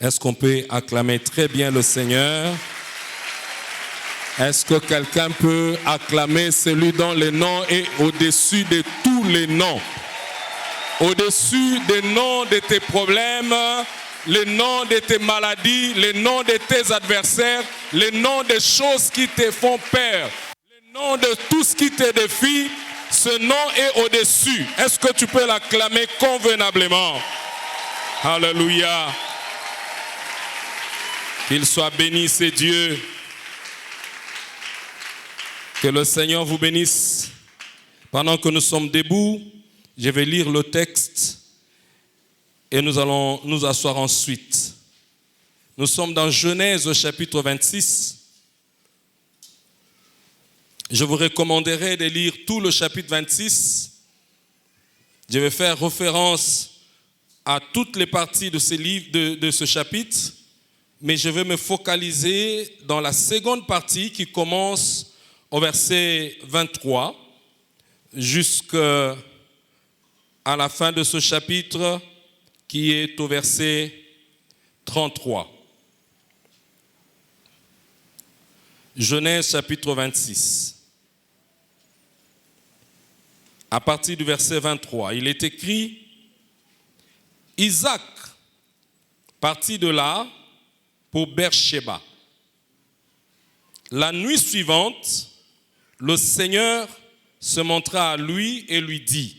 Est-ce qu'on peut acclamer très bien le Seigneur? Est-ce que quelqu'un peut acclamer celui dont le nom est au-dessus de tous les noms? Au-dessus des noms de tes problèmes, les noms de tes maladies, les noms de tes adversaires, les noms des choses qui te font peur, les noms de tout ce qui te défie, ce nom est au-dessus. Est-ce que tu peux l'acclamer convenablement? Alléluia. Qu'il soit béni, c'est Dieu. Que le Seigneur vous bénisse. Pendant que nous sommes debout, je vais lire le texte et nous allons nous asseoir ensuite. Nous sommes dans Genèse au chapitre 26. Je vous recommanderais de lire tout le chapitre 26. Je vais faire référence à toutes les parties de ce livre, de ce chapitre, mais je vais me focaliser dans la seconde partie qui commence au verset 23 jusqu'à la fin de ce chapitre qui est au verset 33. Genèse chapitre 26. À partir du verset 23, il est écrit: Isaac partit de là pour Beersheba. La nuit suivante, le Seigneur se montra à lui et lui dit: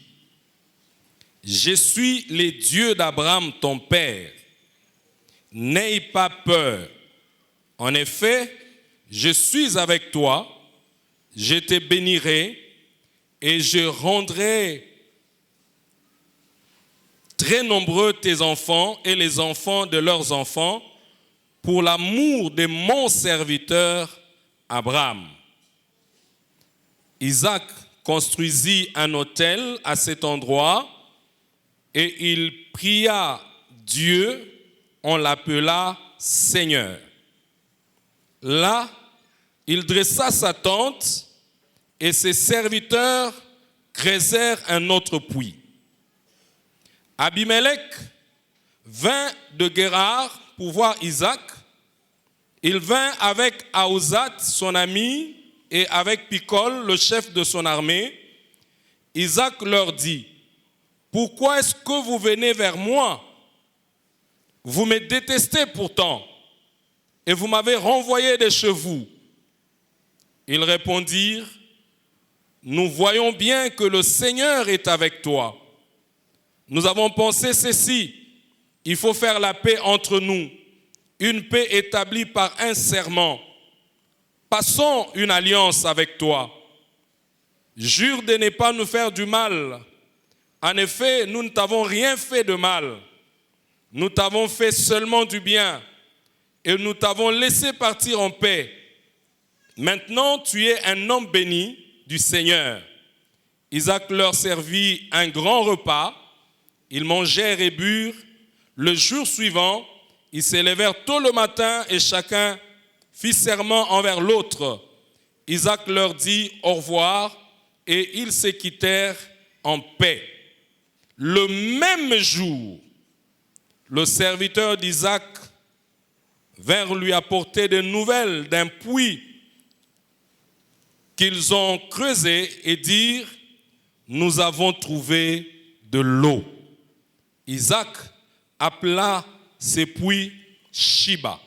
Je suis le Dieu d'Abraham ton père. N'aie pas peur. En effet, je suis avec toi, je te bénirai et je rendrai très nombreux tes enfants et les enfants de leurs enfants pour l'amour de mon serviteur Abraham. Isaac construisit un autel à cet endroit et il pria Dieu, on l'appela Seigneur. Là, il dressa sa tente et ses serviteurs creusèrent un autre puits. Abimelech vint de Guérar pour voir Isaac. Il vint avec Ahuzat, son ami, et avec Picol, le chef de son armée. Isaac leur dit: Pourquoi est-ce que vous venez vers moi? Vous me détestez pourtant, et vous m'avez renvoyé de chez vous. Ils répondirent: Nous voyons bien que le Seigneur est avec toi. Nous avons pensé ceci: il faut faire la paix entre nous, une paix établie par un serment. Passons une alliance avec toi. Jure de ne pas nous faire du mal. En effet, nous ne t'avons rien fait de mal. Nous t'avons fait seulement du bien et nous t'avons laissé partir en paix. Maintenant, tu es un homme béni du Seigneur. Isaac leur servit un grand repas. Ils mangèrent et burent. Le jour suivant, ils se levèrent tôt le matin et chacun fit serment envers l'autre. Isaac leur dit au revoir et ils se quittèrent en paix. Le même jour, le serviteur d'Isaac vint lui apporter des nouvelles d'un puits qu'ils ont creusé et dire: Nous avons trouvé de l'eau. Isaac appela ce puits Shiba,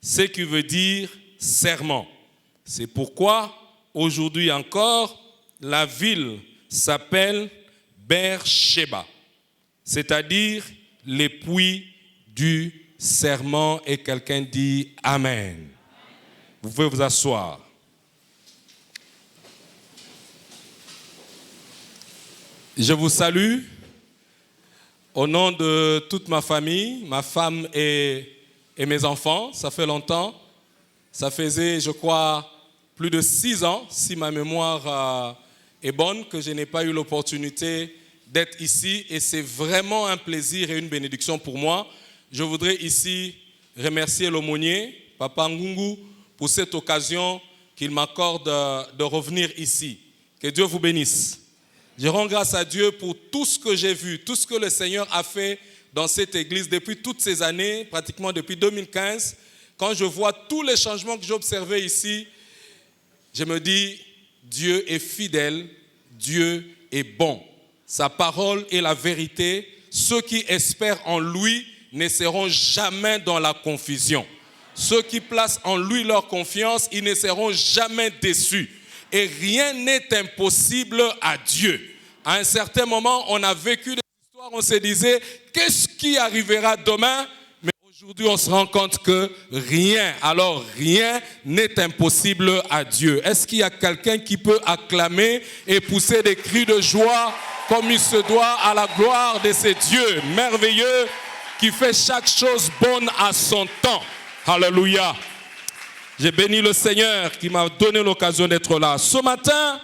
ce qui veut dire serment. C'est pourquoi aujourd'hui encore la ville s'appelle Beersheba, c'est-à-dire les puits du serment. Et quelqu'un dit Amen. Vous pouvez vous asseoir. Je vous salue au nom de toute ma famille, ma femme et mes enfants. Ça fait longtemps. Ça faisait, je crois, plus de 6 ans, si ma mémoire est bonne, que je n'ai pas eu l'opportunité d'être ici. Et c'est vraiment un plaisir et une bénédiction pour moi. Je voudrais ici remercier l'aumônier, Papa Ngungu, pour cette occasion qu'il m'accorde de revenir ici. Que Dieu vous bénisse. Je rends grâce à Dieu pour tout ce que j'ai vu, tout ce que le Seigneur a fait dans cette église depuis toutes ces années, pratiquement depuis 2015. Quand je vois tous les changements que j'ai observés ici, je me dis, Dieu est fidèle, Dieu est bon. Sa parole est la vérité. Ceux qui espèrent en lui ne seront jamais dans la confusion. Ceux qui placent en lui leur confiance, ils ne seront jamais déçus. Et rien n'est impossible à Dieu. À un certain moment, on a vécu des histoires, on se disait, qu'est-ce qui arrivera demain? Mais aujourd'hui, on se rend compte que rien, alors rien n'est impossible à Dieu. Est-ce qu'il y a quelqu'un qui peut acclamer et pousser des cris de joie comme il se doit à la gloire de ce Dieu merveilleux qui fait chaque chose bonne à son temps? Alléluia. J'ai béni le Seigneur qui m'a donné l'occasion d'être là. Ce matin,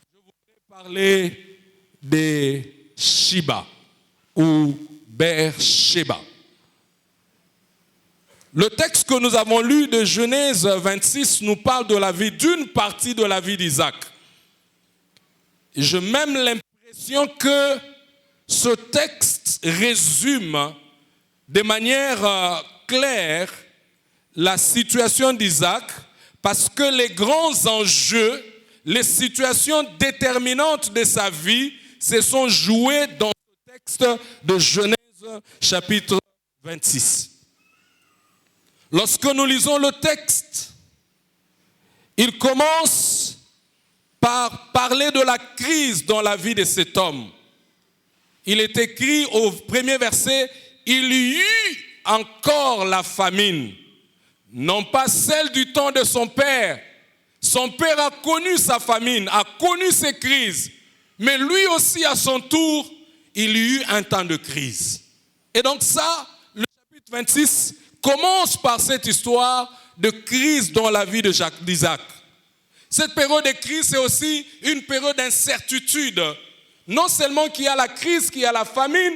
je voudrais parler de Sheba ou Beersheba. Le texte que nous avons lu de Genèse 26 nous parle de la vie, d'une partie de la vie d'Isaac. J'ai même l'impression que ce texte résume de manière claire la situation d'Isaac, parce que les grands enjeux, les situations déterminantes de sa vie se sont jouées dans ce texte de Genèse chapitre 26. Lorsque nous lisons le texte, il commence par parler de la crise dans la vie de cet homme. Il est écrit au premier verset, « Il y eut encore la famine ». Non pas celle du temps de son père. Son père a connu sa famine, a connu ses crises. Mais lui aussi, à son tour, il y eut un temps de crise. Et donc ça, le chapitre 26 commence par cette histoire de crise dans la vie d'Isaac. Cette période de crise, c'est aussi une période d'incertitude. Non seulement qu'il y a la crise, qu'il y a la famine,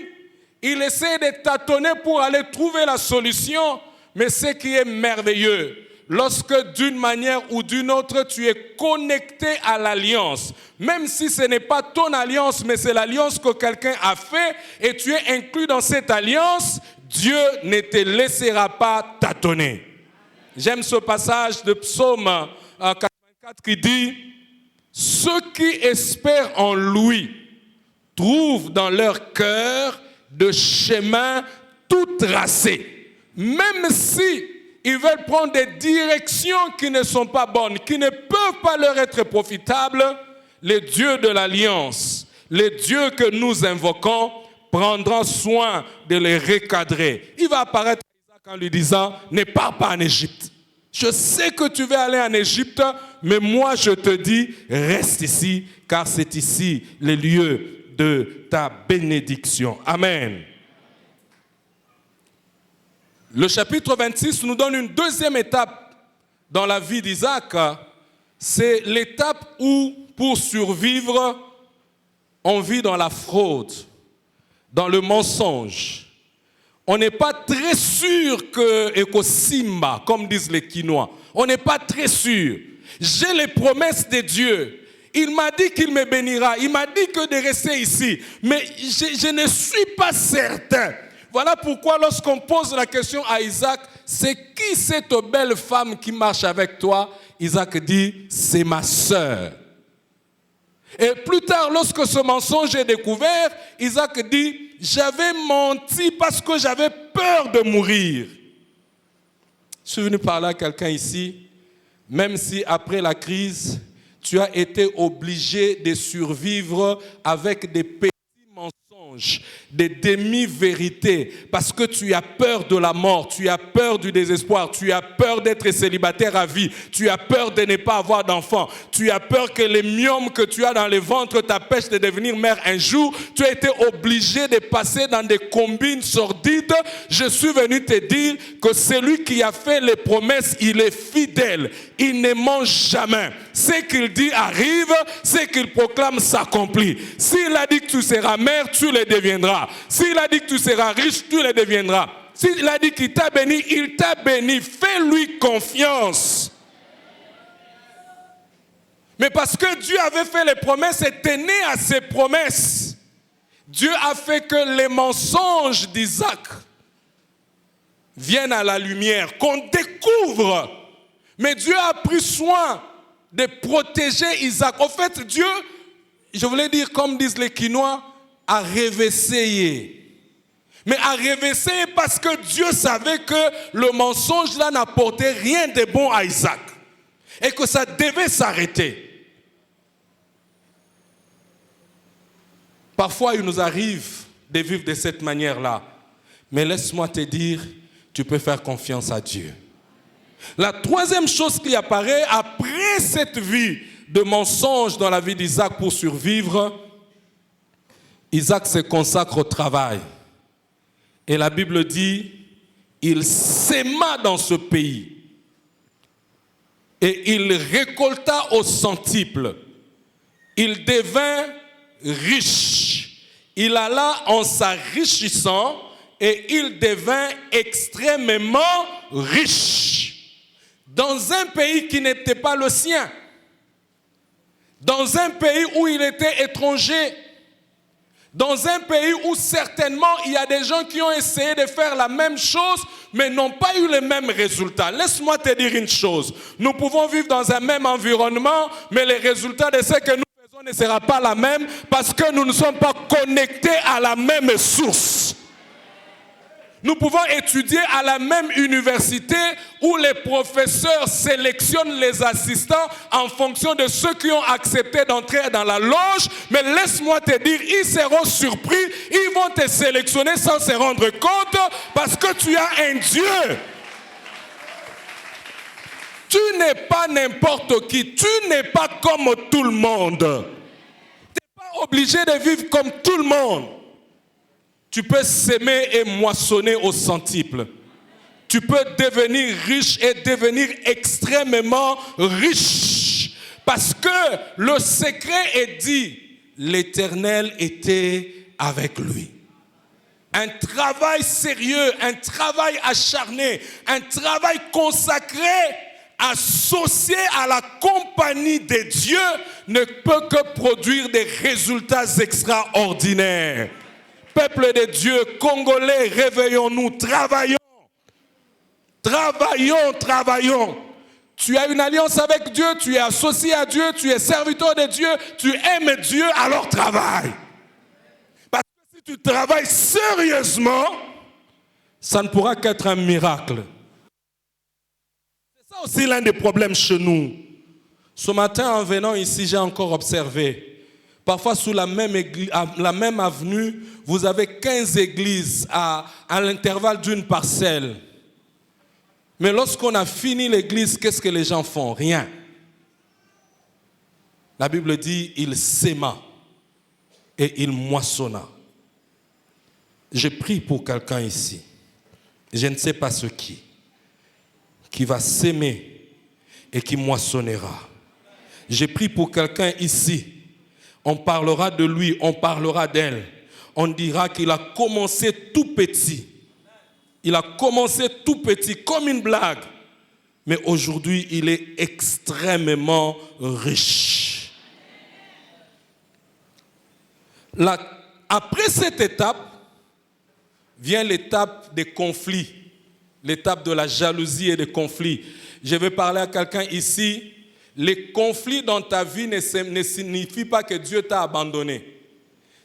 il essaie de tâtonner pour aller trouver la solution. Mais ce qui est merveilleux, lorsque d'une manière ou d'une autre, tu es connecté à l'alliance, même si ce n'est pas ton alliance, mais c'est l'alliance que quelqu'un a fait, et tu es inclus dans cette alliance, Dieu ne te laissera pas tâtonner. J'aime ce passage de Psaume 84 qui dit, « Ceux qui espèrent en lui trouvent dans leur cœur de chemins tout tracés. » Même si ils veulent prendre des directions qui ne sont pas bonnes, qui ne peuvent pas leur être profitables, les dieux de l'alliance, les dieux que nous invoquons, prendront soin de les recadrer. Il va apparaître à Isaac en lui disant, ne pars pas en Égypte. Je sais que tu vas aller en Égypte, mais moi je te dis, reste ici, car c'est ici le lieu de ta bénédiction. Amen. Le chapitre 26 nous donne une deuxième étape dans la vie d'Isaac. C'est l'étape où, pour survivre, on vit dans la fraude, dans le mensonge. On n'est pas très sûr que Simba, comme disent les Quinois, on n'est pas très sûr. J'ai les promesses de Dieu. Il m'a dit qu'il me bénira. Il m'a dit que de rester ici. Mais je ne suis pas certain. Voilà pourquoi lorsqu'on pose la question à Isaac, c'est qui cette belle femme qui marche avec toi? Isaac dit, c'est ma sœur. Et plus tard, lorsque ce mensonge est découvert, Isaac dit, j'avais menti parce que j'avais peur de mourir. Je suis venu parler à quelqu'un ici, même si après la crise, tu as été obligé de survivre avec des petits mensonges, des demi-vérités, parce que tu as peur de la mort, tu as peur du désespoir, tu as peur d'être célibataire à vie, tu as peur de ne pas avoir d'enfants, tu as peur que les myomes que tu as dans le ventre t'empêchent de devenir mère un jour, tu as été obligé de passer dans des combines sordides. Je suis venu te dire que celui qui a fait les promesses, il est fidèle, il ne ment jamais. Ce qu'il dit arrive, ce qu'il proclame s'accomplit. S'il a dit que tu seras mère, tu le deviendras. S'il a dit que tu seras riche, tu le deviendras. S'il a dit qu'il t'a béni, il t'a béni. Fais-lui confiance. Mais parce que Dieu avait fait les promesses et tenait à ses promesses, Dieu a fait que les mensonges d'Isaac viennent à la lumière, qu'on découvre. Mais Dieu a pris soin de protéger Isaac. En fait, Dieu, je voulais dire, comme disent les Quinois, a réveillé. Mais a réveillé parce que Dieu savait que le mensonge là n'apportait rien de bon à Isaac. Et que ça devait s'arrêter. Parfois, il nous arrive de vivre de cette manière-là. Mais laisse-moi te dire, tu peux faire confiance à Dieu. La troisième chose qui apparaît après cette vie de mensonges dans la vie d'Isaac pour survivre, Isaac se consacre au travail. Et la Bible dit, il sema dans ce pays. Et il récolta au centuple. Il devint riche. Il alla en s'enrichissant et il devint extrêmement riche. Dans un pays qui n'était pas le sien. Dans un pays où il était étranger. Dans un pays où certainement il y a des gens qui ont essayé de faire la même chose mais n'ont pas eu les mêmes résultats. Laisse-moi te dire une chose. Nous pouvons vivre dans un même environnement, mais les résultats de ce que nous faisons ne sera pas la même parce que nous ne sommes pas connectés à la même source. Nous pouvons étudier à la même université où les professeurs sélectionnent les assistants en fonction de ceux qui ont accepté d'entrer dans la loge. Mais laisse-moi te dire, ils seront surpris, ils vont te sélectionner sans se rendre compte parce que tu as un Dieu. Tu n'es pas n'importe qui, tu n'es pas comme tout le monde. Tu n'es pas obligé de vivre comme tout le monde. Tu peux s'aimer et moissonner au centuple. Tu peux devenir riche et devenir extrêmement riche. Parce que le secret est dit, l'Éternel était avec lui. Un travail sérieux, un travail acharné, un travail consacré, associé à la compagnie de Dieu, ne peut que produire des résultats extraordinaires. Peuple de Dieu, Congolais, réveillons-nous, travaillons. Travaillons, travaillons. Tu as une alliance avec Dieu, tu es associé à Dieu, tu es serviteur de Dieu, tu aimes Dieu, alors travaille. Parce que si tu travailles sérieusement, ça ne pourra qu'être un miracle. C'est ça aussi l'un des problèmes chez nous. Ce matin, en venant ici, j'ai encore observé. Parfois, sous la même avenue, vous avez 15 églises à l'intervalle d'une parcelle. Mais lorsqu'on a fini l'église, qu'est-ce que les gens font? Rien. La Bible dit, il sema et il moissonna. Je prie pour quelqu'un ici. Je ne sais pas ce qui va s'aimer et qui moissonnera. Je prie pour quelqu'un ici. On parlera de lui, on parlera d'elle. On dira qu'il a commencé tout petit. Il a commencé tout petit, comme une blague. Mais aujourd'hui, il est extrêmement riche. Après cette étape, vient l'étape des conflits. L'étape de la jalousie et des conflits. Je vais parler à quelqu'un ici. Les conflits dans ta vie ne signifient pas que Dieu t'a abandonné.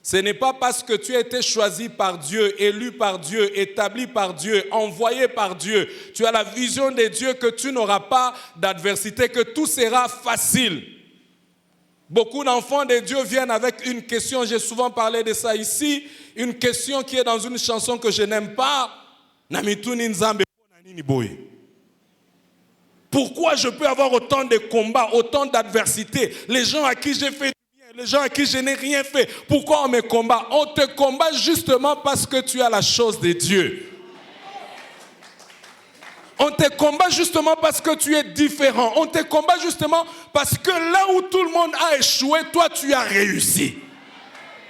Ce n'est pas parce que tu as été choisi par Dieu, élu par Dieu, établi par Dieu, envoyé par Dieu. Tu as la vision de Dieu que tu n'auras pas d'adversité, que tout sera facile. Beaucoup d'enfants de Dieu viennent avec une question, j'ai souvent parlé de ça ici, une question qui est dans une chanson que je n'aime pas. Pourquoi je peux avoir autant de combats, autant d'adversités? Les gens à qui j'ai fait du bien, les gens à qui je n'ai rien fait, pourquoi on me combat? On te combat justement parce que tu as la chose de Dieu. On te combat justement parce que tu es différent. On te combat justement parce que là où tout le monde a échoué, toi tu as réussi.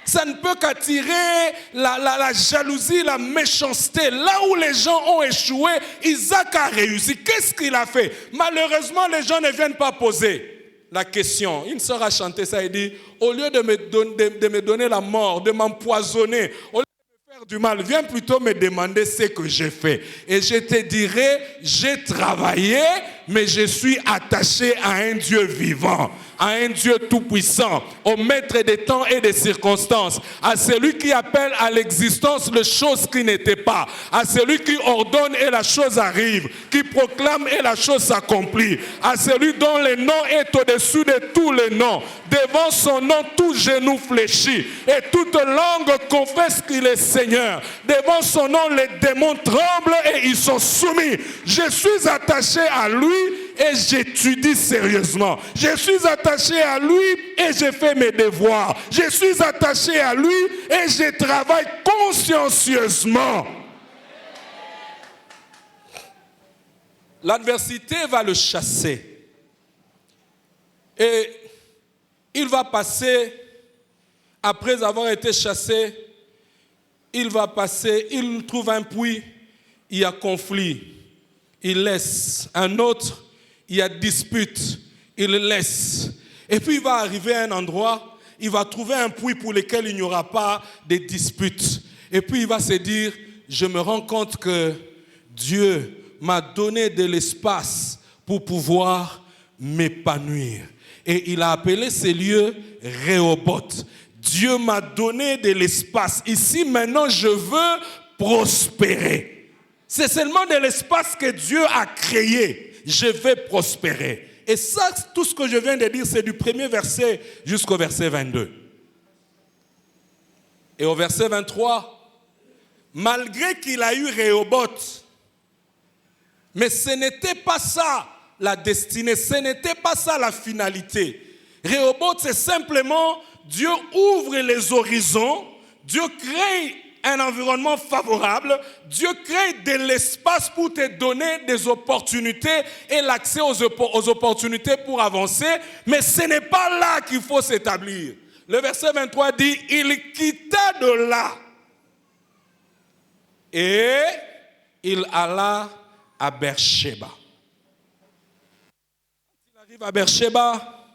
Ça ne peut qu'attirer la jalousie, la méchanceté. Là où les gens ont échoué, Isaac a réussi. Qu'est-ce qu'il a fait? Malheureusement, les gens ne viennent pas poser. la question. Une sœur a chanté ça et dit, au lieu de me donner la mort, de m'empoisonner, au lieu de me faire du mal, viens plutôt me demander ce que j'ai fait. Et je te dirai, j'ai travaillé, mais je suis attaché à un Dieu vivant, à un Dieu tout-puissant, au maître des temps et des circonstances, à celui qui appelle à l'existence les choses qui n'étaient pas, à celui qui ordonne et la chose arrive, qui proclame et la chose s'accomplit, à celui dont le nom est au-dessus de tous les noms. Devant son nom, tout genou fléchit et toute langue confesse qu'il est Seigneur. Devant son nom, les démons tremblent et ils sont soumis. Je suis attaché à lui et j'étudie sérieusement. Je suis attaché à lui et je fais mes devoirs. Je suis attaché à lui et je travaille consciencieusement. L'adversité va le chasser. Et il va passer, après avoir été chassé, il trouve un puits, il y a conflit, il laisse. Un autre, il y a dispute, il laisse. Et puis il va arriver à un endroit, il va trouver un puits pour lequel il n'y aura pas de disputes. Et puis il va se dire, je me rends compte que Dieu m'a donné de l'espace pour pouvoir m'épanouir. Et il a appelé ces lieux Rehoboth. Dieu m'a donné de l'espace. Ici, maintenant, je veux prospérer. C'est seulement de l'espace que Dieu a créé. Je vais prospérer. Et ça, tout ce que je viens de dire, c'est du premier verset jusqu'au verset 22. Et au verset 23, malgré qu'il a eu Rehoboth, mais ce n'était pas ça la destinée, ce n'était pas ça la finalité. Rehoboth, c'est simplement Dieu ouvre les horizons, Dieu crée un environnement favorable, Dieu crée de l'espace pour te donner des opportunités et l'accès aux opportunités pour avancer, mais ce n'est pas là qu'il faut s'établir. Le verset 23 dit, il quitta de là et il alla à Beersheba. Quand il arrive à Beersheba,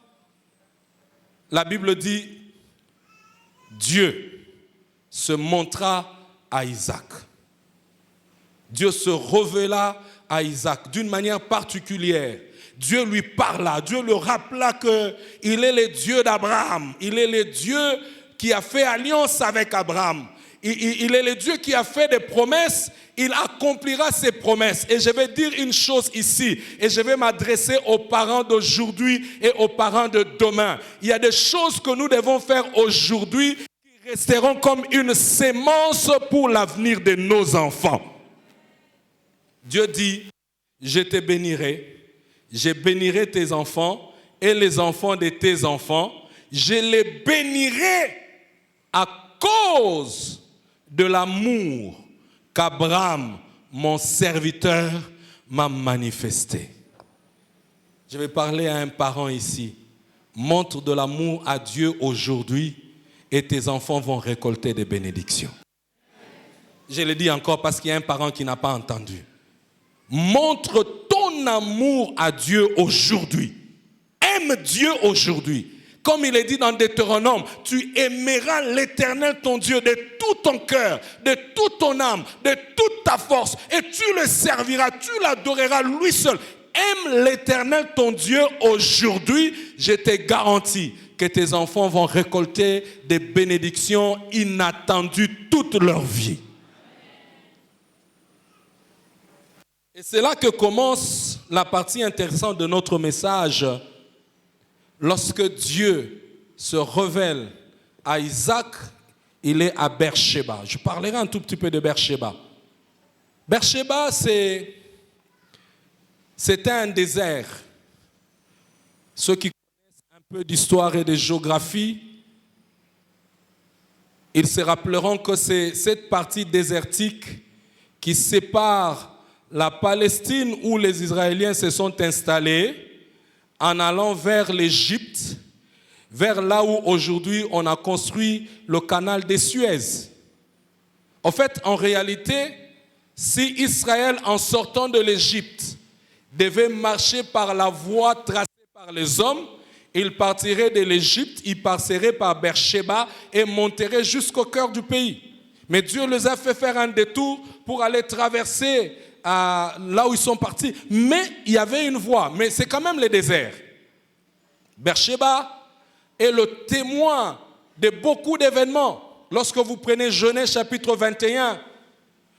la Bible dit, Dieu se montra à Isaac. Dieu se révéla à Isaac d'une manière particulière. Dieu lui parla, Dieu le rappela qu'il est le Dieu d'Abraham. Il est le Dieu qui a fait alliance avec Abraham. Il est le Dieu qui a fait des promesses, il accomplira ses promesses. Et je vais dire une chose ici, et je vais m'adresser aux parents d'aujourd'hui et aux parents de demain. Il y a des choses que nous devons faire aujourd'hui qui resteront comme une sémence pour l'avenir de nos enfants. Dieu dit, je te bénirai, je bénirai tes enfants et les enfants de tes enfants. Je les bénirai à cause de l'amour qu'Abraham, mon serviteur, m'a manifesté. Je vais parler à un parent ici. Montre de l'amour à Dieu aujourd'hui et tes enfants vont récolter des bénédictions. Je le dis encore parce qu'il y a un parent qui n'a pas entendu. Montre ton amour à Dieu aujourd'hui. Aime Dieu aujourd'hui. Comme il est dit dans Deutéronome, tu aimeras l'Éternel ton Dieu de tout ton cœur, de toute ton âme, de toute ta force. Et tu le serviras, tu l'adoreras lui seul. Aime l'Éternel ton Dieu aujourd'hui. Je te garantis que tes enfants vont récolter des bénédictions inattendues toute leur vie. Et c'est là que commence la partie intéressante de notre message. Lorsque Dieu se révèle à Isaac, il est à Beersheba. Je parlerai un tout petit peu de Beersheba. Beersheba, c'était un désert. Ceux qui connaissent un peu d'histoire et de géographie, ils se rappelleront que c'est cette partie désertique qui sépare la Palestine où les Israéliens se sont installés en allant vers l'Égypte, vers là où aujourd'hui on a construit le canal de Suez. En fait, en réalité, si Israël, en sortant de l'Égypte, devait marcher par la voie tracée par les hommes, il partirait de l'Égypte, il passerait par Beersheba et monterait jusqu'au cœur du pays. Mais Dieu les a fait faire un détour pour aller traverser là où ils sont partis. Mais il y avait une voie, mais c'est quand même le désert. Beersheba est le témoin de beaucoup d'événements. Lorsque vous prenez Genèse chapitre 21,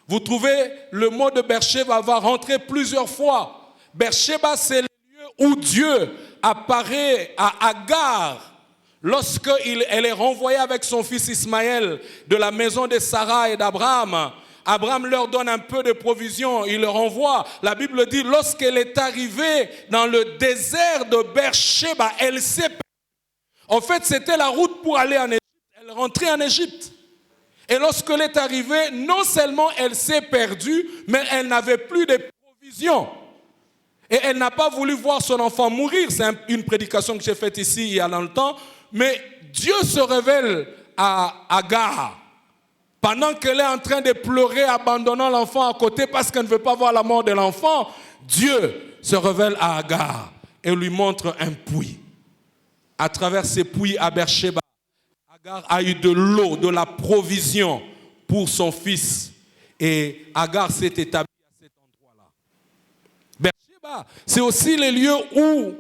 vous trouvez le mot de Beersheba va rentrer plusieurs fois. Beersheba, c'est le lieu où Dieu apparaît à Agar lorsqu'elle est renvoyée avec son fils Ismaël de la maison de Sarah et d'Abraham. Abraham leur donne un peu de provision, il le renvoie. La Bible dit, lorsqu'elle est arrivée dans le désert de Beersheba, elle s'est perdue. En fait, c'était la route pour aller en Égypte. Elle rentrait en Égypte. Et lorsqu'elle est arrivée, non seulement elle s'est perdue, mais elle n'avait plus de provisions. Et elle n'a pas voulu voir son enfant mourir. C'est une prédication que j'ai faite ici il y a longtemps. Mais Dieu se révèle à Agar. Pendant qu'elle est en train de pleurer, abandonnant l'enfant à côté parce qu'elle ne veut pas voir la mort de l'enfant, Dieu se révèle à Agar et lui montre un puits. À travers ces puits à Beersheba, Agar a eu de l'eau, de la provision pour son fils. Et Agar s'est établie à cet endroit-là. Beersheba, c'est aussi le lieu où,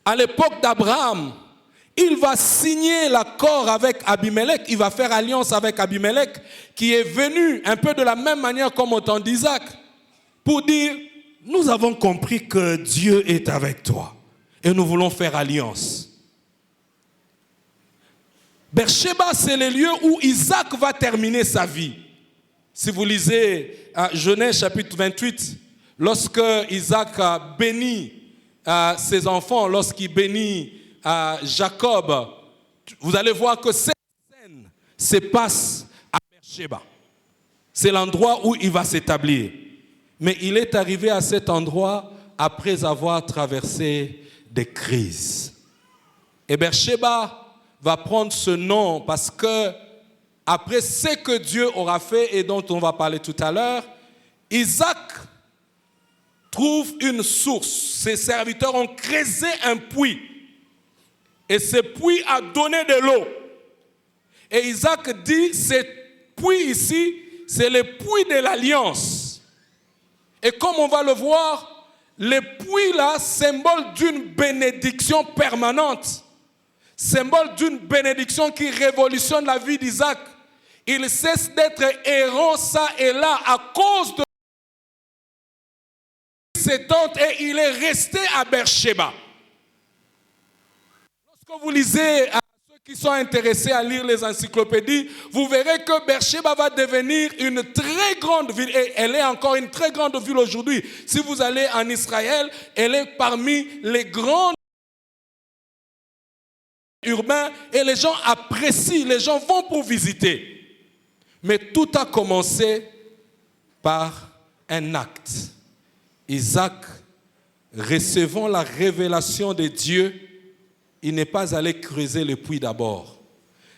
à l'époque d'Abraham, il va signer l'accord avec Abimelech, il va faire alliance avec Abimelech, qui est venu un peu de la même manière comme au temps d'Isaac, pour dire, nous avons compris que Dieu est avec toi et nous voulons faire alliance. Beersheba, c'est le lieu où Isaac va terminer sa vie. Si vous lisez Genèse chapitre 28, lorsque Isaac bénit ses enfants, lorsqu'il bénit Jacob, vous allez voir que cette scène se passe à Beersheba. C'est l'endroit où il va s'établir. Mais il est arrivé à cet endroit après avoir traversé des crises. Et Beersheba va prendre ce nom parce que après ce que Dieu aura fait et dont on va parler tout à l'heure, Isaac trouve une source. Ses serviteurs ont creusé un puits. Et ce puits a donné de l'eau. Et Isaac dit, ce puits ici, c'est le puits de l'alliance. Et comme on va le voir, le puits là, symbole d'une bénédiction permanente. Symbole d'une bénédiction qui révolutionne la vie d'Isaac. Il cesse d'être errant ça et là à cause de ses tentes et il est resté à Beersheba. Lorsque vous lisez, à ceux qui sont intéressés à lire les encyclopédies, vous verrez que Beersheba va devenir une très grande ville. Et elle est encore une très grande ville aujourd'hui. Si vous allez en Israël, elle est parmi les grandes urbains et les gens apprécient, les gens vont pour visiter. Mais tout a commencé par un acte. Isaac, recevant la révélation de Dieu, il n'est pas allé creuser le puits d'abord.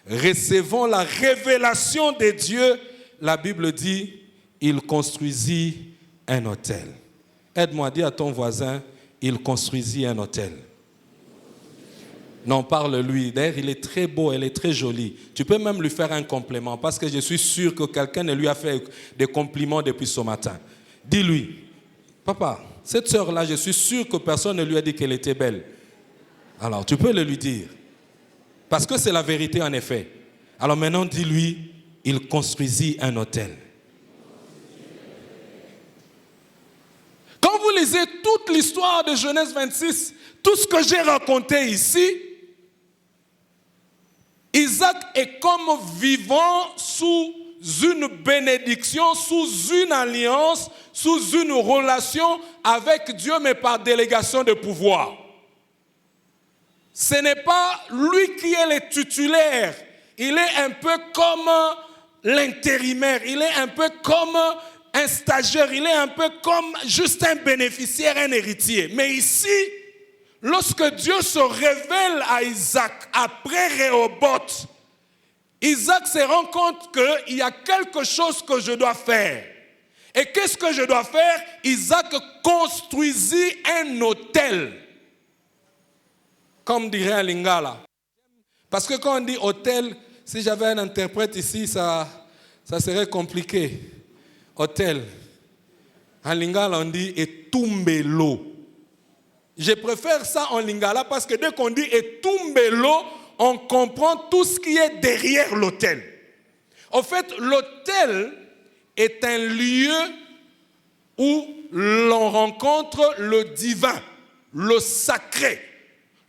Recevant la révélation de Dieu, la Bible dit, il construisit un autel. Aide-moi, dis à ton voisin, il construisit un autel. Non, parle-lui. D'ailleurs, il est très beau, elle est très jolie. Tu peux même lui faire un compliment parce que je suis sûr que quelqu'un ne lui a fait des compliments depuis ce matin. Dis-lui, papa, cette sœur-là, je suis sûr que personne ne lui a dit qu'elle était belle. Alors, tu peux le lui dire. Parce que c'est la vérité en effet. Alors maintenant, dis-lui, il construisit un autel. Quand vous lisez toute l'histoire de Genèse 26, tout ce que j'ai raconté ici, Isaac est comme vivant sous une bénédiction, sous une alliance, sous une relation avec Dieu, mais par délégation de pouvoir. Ce n'est pas lui qui est le titulaire. Il est un peu comme l'intérimaire. Il est un peu comme un stagiaire. Il est un peu comme juste un bénéficiaire, un héritier. Mais ici, lorsque Dieu se révèle à Isaac après Rehoboth, Isaac se rend compte qu'il y a quelque chose que je dois faire. Et qu'est-ce que je dois faire? Isaac construisit un autel. comme dirait un lingala. Parce que quand on dit hôtel, si j'avais un interprète ici, ça serait compliqué. Hôtel. En lingala, on dit etumbelo. Je préfère ça en lingala parce que dès qu'on dit etumbelo, on comprend tout ce qui est derrière l'hôtel. En fait, l'hôtel est un lieu où l'on rencontre le divin, le sacré.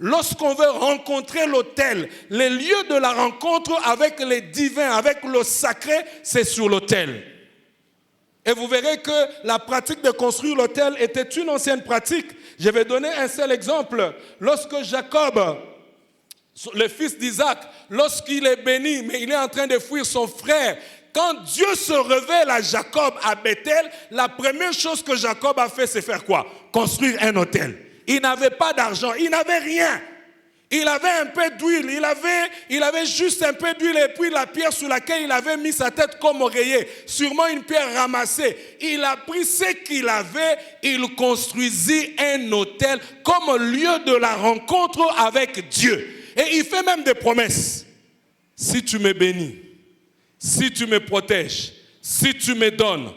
Lorsqu'on veut rencontrer l'autel, les lieux de la rencontre avec les divins, avec le sacré, c'est sur l'autel. Et vous verrez que la pratique de construire l'autel était une ancienne pratique. Je vais donner un seul exemple. Lorsque Jacob, le fils d'Isaac, lorsqu'il est béni, mais il est en train de fuir son frère, quand Dieu se révèle à Jacob à Bethel, la première chose que Jacob a fait, c'est faire quoi? Construire un autel. Il n'avait pas d'argent, il n'avait rien. Il avait un peu d'huile, il avait juste un peu d'huile et puis la pierre sur laquelle il avait mis sa tête comme oreiller, sûrement une pierre ramassée. Il a pris ce qu'il avait, il construisit un autel comme lieu de la rencontre avec Dieu. Et il fait même des promesses. Si tu me bénis, si tu me protèges, si tu me donnes,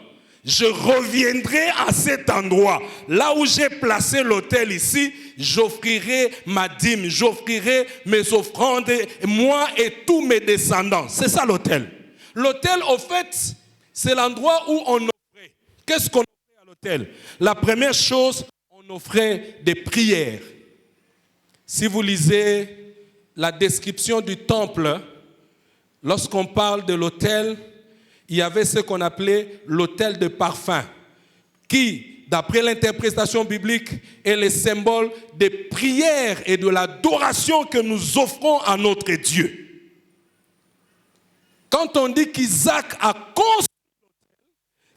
je reviendrai à cet endroit. Là où j'ai placé l'autel ici, j'offrirai ma dîme, j'offrirai mes offrandes, moi et tous mes descendants. C'est ça l'autel. L'autel, au fait, c'est l'endroit où on offrait. Qu'est-ce qu'on offrait à l'autel? La première chose, on offrait des prières. Si vous lisez la description du temple, lorsqu'on parle de l'autel, il y avait ce qu'on appelait l'autel de parfum, qui, d'après l'interprétation biblique, est le symbole des prières et de l'adoration que nous offrons à notre Dieu. Quand on dit qu'Isaac a construit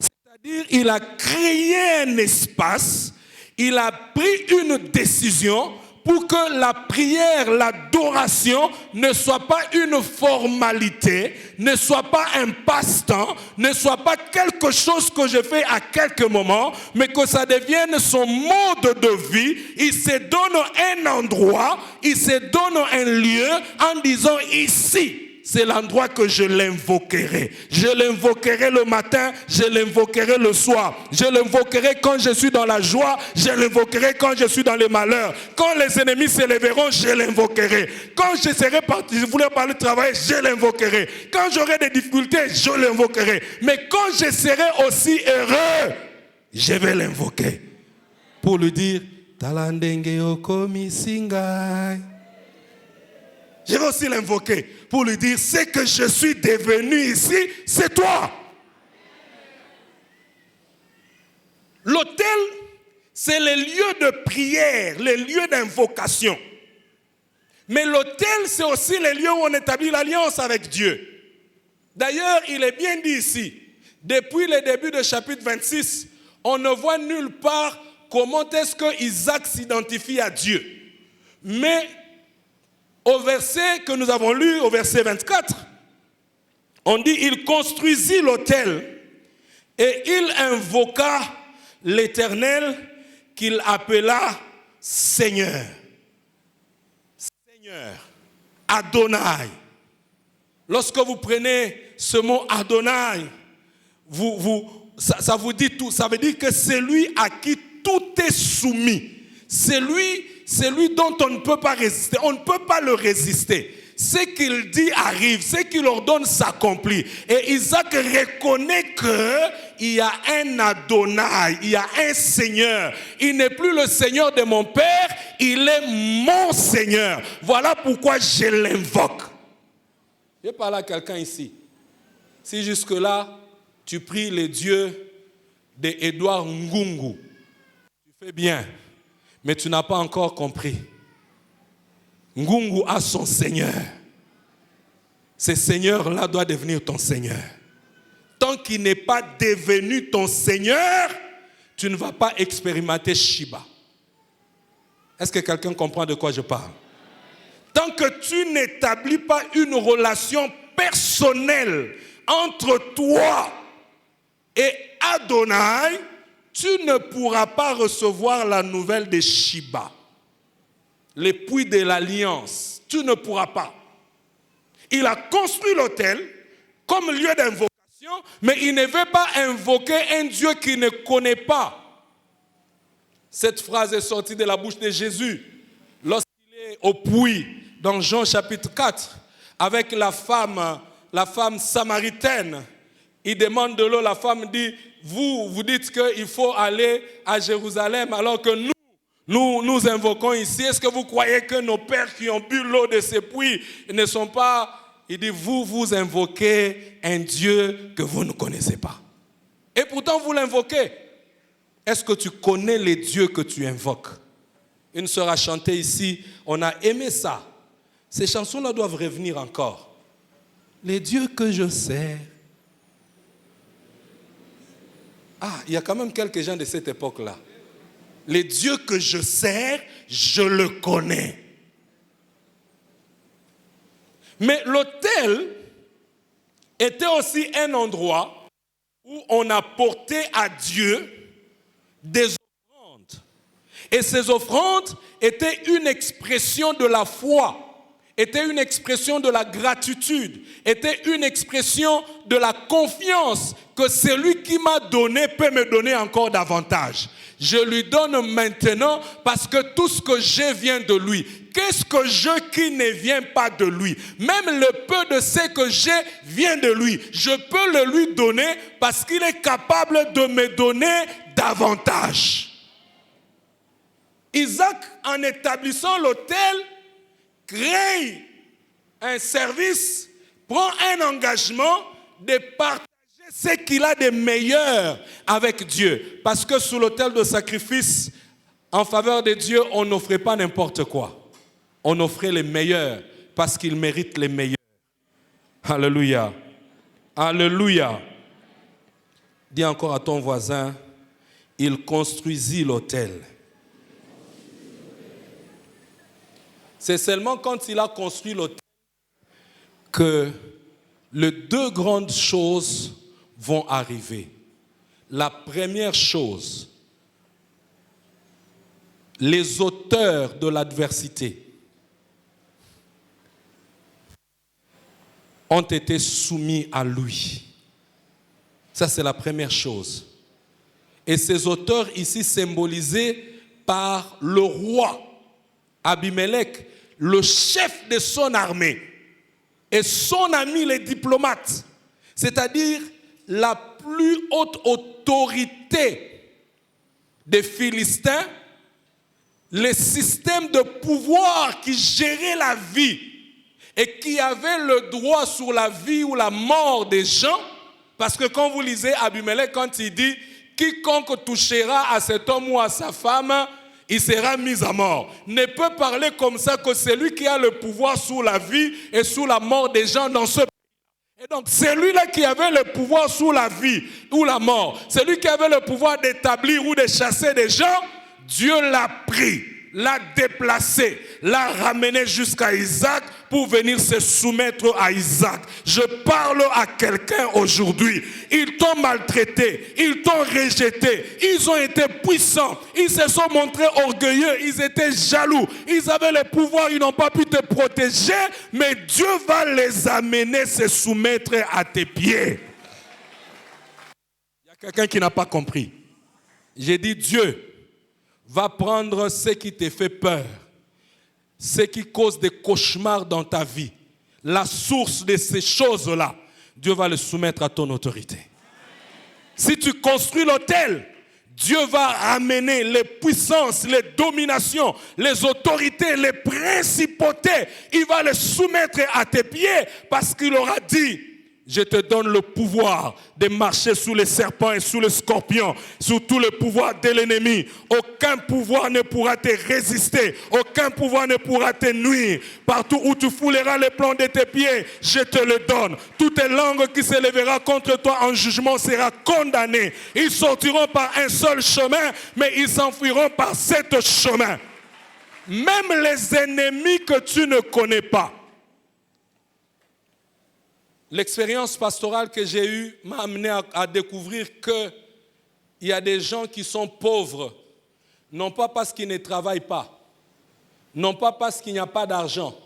l'autel, c'est-à-dire il a créé un espace, il a pris une décision pour que la prière, l'adoration ne soit pas une formalité, ne soit pas un passe-temps, ne soit pas quelque chose que je fais à quelques moments, mais que ça devienne son mode de vie. Il se donne un endroit, il se donne un lieu en disant ici. C'est l'endroit que je l'invoquerai. Je l'invoquerai le matin, je l'invoquerai le soir. Je l'invoquerai quand je suis dans la joie, je l'invoquerai quand je suis dans le malheur. Quand les ennemis s'élèveront, je l'invoquerai. Quand je voulais parler de travail, je l'invoquerai. Quand j'aurai des difficultés, je l'invoquerai. Mais quand je serai aussi heureux, je vais l'invoquer. Pour lui dire, Talandenge okomi singai. Je vais aussi l'invoquer pour lui dire, ce que je suis devenu ici, c'est toi. L'autel, c'est les lieux de prière, les lieux d'invocation. Mais l'autel, c'est aussi les lieux où on établit l'alliance avec Dieu. D'ailleurs, il est bien dit ici, depuis le début du chapitre 26, on ne voit nulle part comment est-ce que Isaac s'identifie à Dieu. Mais au verset que nous avons lu, au verset 24, on dit, il construisit l'autel et il invoqua l'Éternel qu'il appela Seigneur. Seigneur, Adonai. Lorsque vous prenez ce mot Adonai, ça vous dit tout. Ça veut dire que c'est lui à qui tout est soumis. C'est lui dont on ne peut pas résister. On ne peut pas le résister. Ce qu'il dit arrive, ce qu'il ordonne s'accomplit. Et Isaac reconnaît qu'il y a un Adonai, il y a un Seigneur. Il n'est plus le Seigneur de mon père, il est mon Seigneur. Voilà pourquoi je l'invoque. Je parle à quelqu'un ici. Si jusque-là, tu pries le Dieu d'Edouard Ngungu, tu fais bien. Mais tu n'as pas encore compris. Ngungu a son Seigneur. Ce Seigneur-là doit devenir ton Seigneur. Tant qu'il n'est pas devenu ton Seigneur, tu ne vas pas expérimenter Shiba. Est-ce que quelqu'un comprend de quoi je parle? Tant que tu n'établis pas une relation personnelle entre toi et Adonai, tu ne pourras pas recevoir la nouvelle de Shiba. les puits de l'alliance. Tu ne pourras pas. Il a construit l'autel comme lieu d'invocation, mais il ne veut pas invoquer un Dieu qu'il ne connaît pas. Cette phrase est sortie de la bouche de Jésus lorsqu'il est au puits dans Jean chapitre 4 avec la femme samaritaine. Il demande de l'eau, la femme dit, vous dites qu'il faut aller à Jérusalem alors que nous invoquons ici. Est-ce que vous croyez que nos pères qui ont bu l'eau de ces puits ne sont pas... Il dit, vous invoquez un Dieu que vous ne connaissez pas. Et pourtant, vous l'invoquez. Est-ce que tu connais les dieux que tu invoques? Une sœur a chanté ici, on a aimé ça. Ces chansons-là doivent revenir encore. Les dieux que je sers. Ah, il y a quand même quelques gens de cette époque-là. Les dieux que je sers, je le connais. Mais l'autel était aussi un endroit où on apportait à Dieu des offrandes. Et ces offrandes étaient une expression de la foi, étaient une expression de la gratitude, étaient une expression de la confiance que celui qui m'a donné peut me donner encore davantage. Je lui donne maintenant parce que tout ce que j'ai vient de lui. Qu'est-ce que je qui ne vient pas de lui? Même le peu de ce que j'ai vient de lui. Je peux le lui donner parce qu'il est capable de me donner davantage. Isaac, en établissant l'autel, crée un service, prend un engagement de partager ce qu'il a de meilleur avec Dieu. Parce que sous l'autel de sacrifice, en faveur de Dieu, on n'offrait pas n'importe quoi. On offrait les meilleurs parce qu'il mérite les meilleurs. Alléluia. Alléluia. Dis encore à ton voisin, il construisit l'autel. C'est seulement quand il a construit l'autel que les deux grandes choses vont arriver. La première chose, les auteurs de l'adversité ont été soumis à lui. Ça, c'est la première chose. Et ces auteurs ici symbolisés par le roi Abimelech, le chef de son armée, et son ami les diplomates, c'est-à-dire la plus haute autorité des Philistins, les systèmes de pouvoir qui géraient la vie et qui avaient le droit sur la vie ou la mort des gens, parce que quand vous lisez Abimelech, quand il dit « quiconque touchera à cet homme ou à sa femme, il sera mis à mort », ne peut parler comme ça que celui qui a le pouvoir sur la vie et sur la mort des gens dans ce pays. Et donc, celui-là qui avait le pouvoir sur la vie ou la mort, celui qui avait le pouvoir d'établir ou de chasser des gens, Dieu l'a pris, l'a déplacé, l'a ramené jusqu'à Isaac pour venir se soumettre à Isaac. Je parle à quelqu'un aujourd'hui. Ils t'ont maltraité, ils t'ont rejeté, ils ont été puissants, ils se sont montrés orgueilleux, ils étaient jaloux, ils avaient le pouvoir, ils n'ont pas pu te protéger, mais Dieu va les amener se soumettre à tes pieds. Il y a quelqu'un qui n'a pas compris. J'ai dit Dieu va prendre ce qui te fait peur, ce qui cause des cauchemars dans ta vie, la source de ces choses-là, Dieu va le soumettre à ton autorité. Si tu construis l'autel, Dieu va amener les puissances, les dominations, les autorités, les principautés. Il va les soumettre à tes pieds parce qu'il aura dit: je te donne le pouvoir de marcher sous les serpents et sous les scorpions, sous tout le pouvoir de l'ennemi. Aucun pouvoir ne pourra te résister. Aucun pouvoir ne pourra te nuire. Partout où tu fouleras les plans de tes pieds, je te le donne. Toute langue qui se lèvera contre toi en jugement sera condamnée. Ils sortiront par un seul chemin, mais ils s'enfuiront par 7 chemins. Même les ennemis que tu ne connais pas. L'expérience pastorale que j'ai eue m'a amené à découvrir qu'il y a des gens qui sont pauvres, non pas parce qu'ils ne travaillent pas, Non pas parce qu'il n'y a pas d'argent,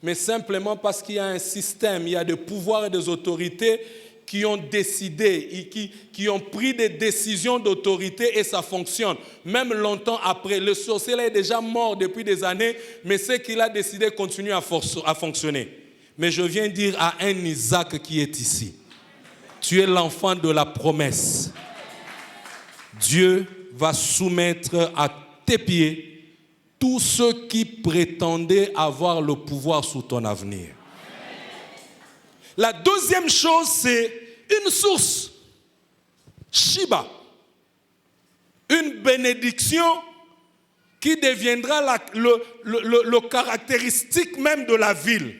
mais simplement parce qu'il y a un système, il y a des pouvoirs et des autorités qui ont décidé, et qui ont pris des décisions d'autorité et ça fonctionne. Même longtemps après, le sorcier là est déjà mort depuis des années, mais ce qu'il a décidé continue à fonctionner. Mais je viens dire à un Isaac qui est ici, tu es l'enfant de la promesse. Dieu va soumettre à tes pieds tous ceux qui prétendaient avoir le pouvoir sur ton avenir. La deuxième chose, c'est une source. Shiba. Une bénédiction qui deviendra le caractéristique même de la ville.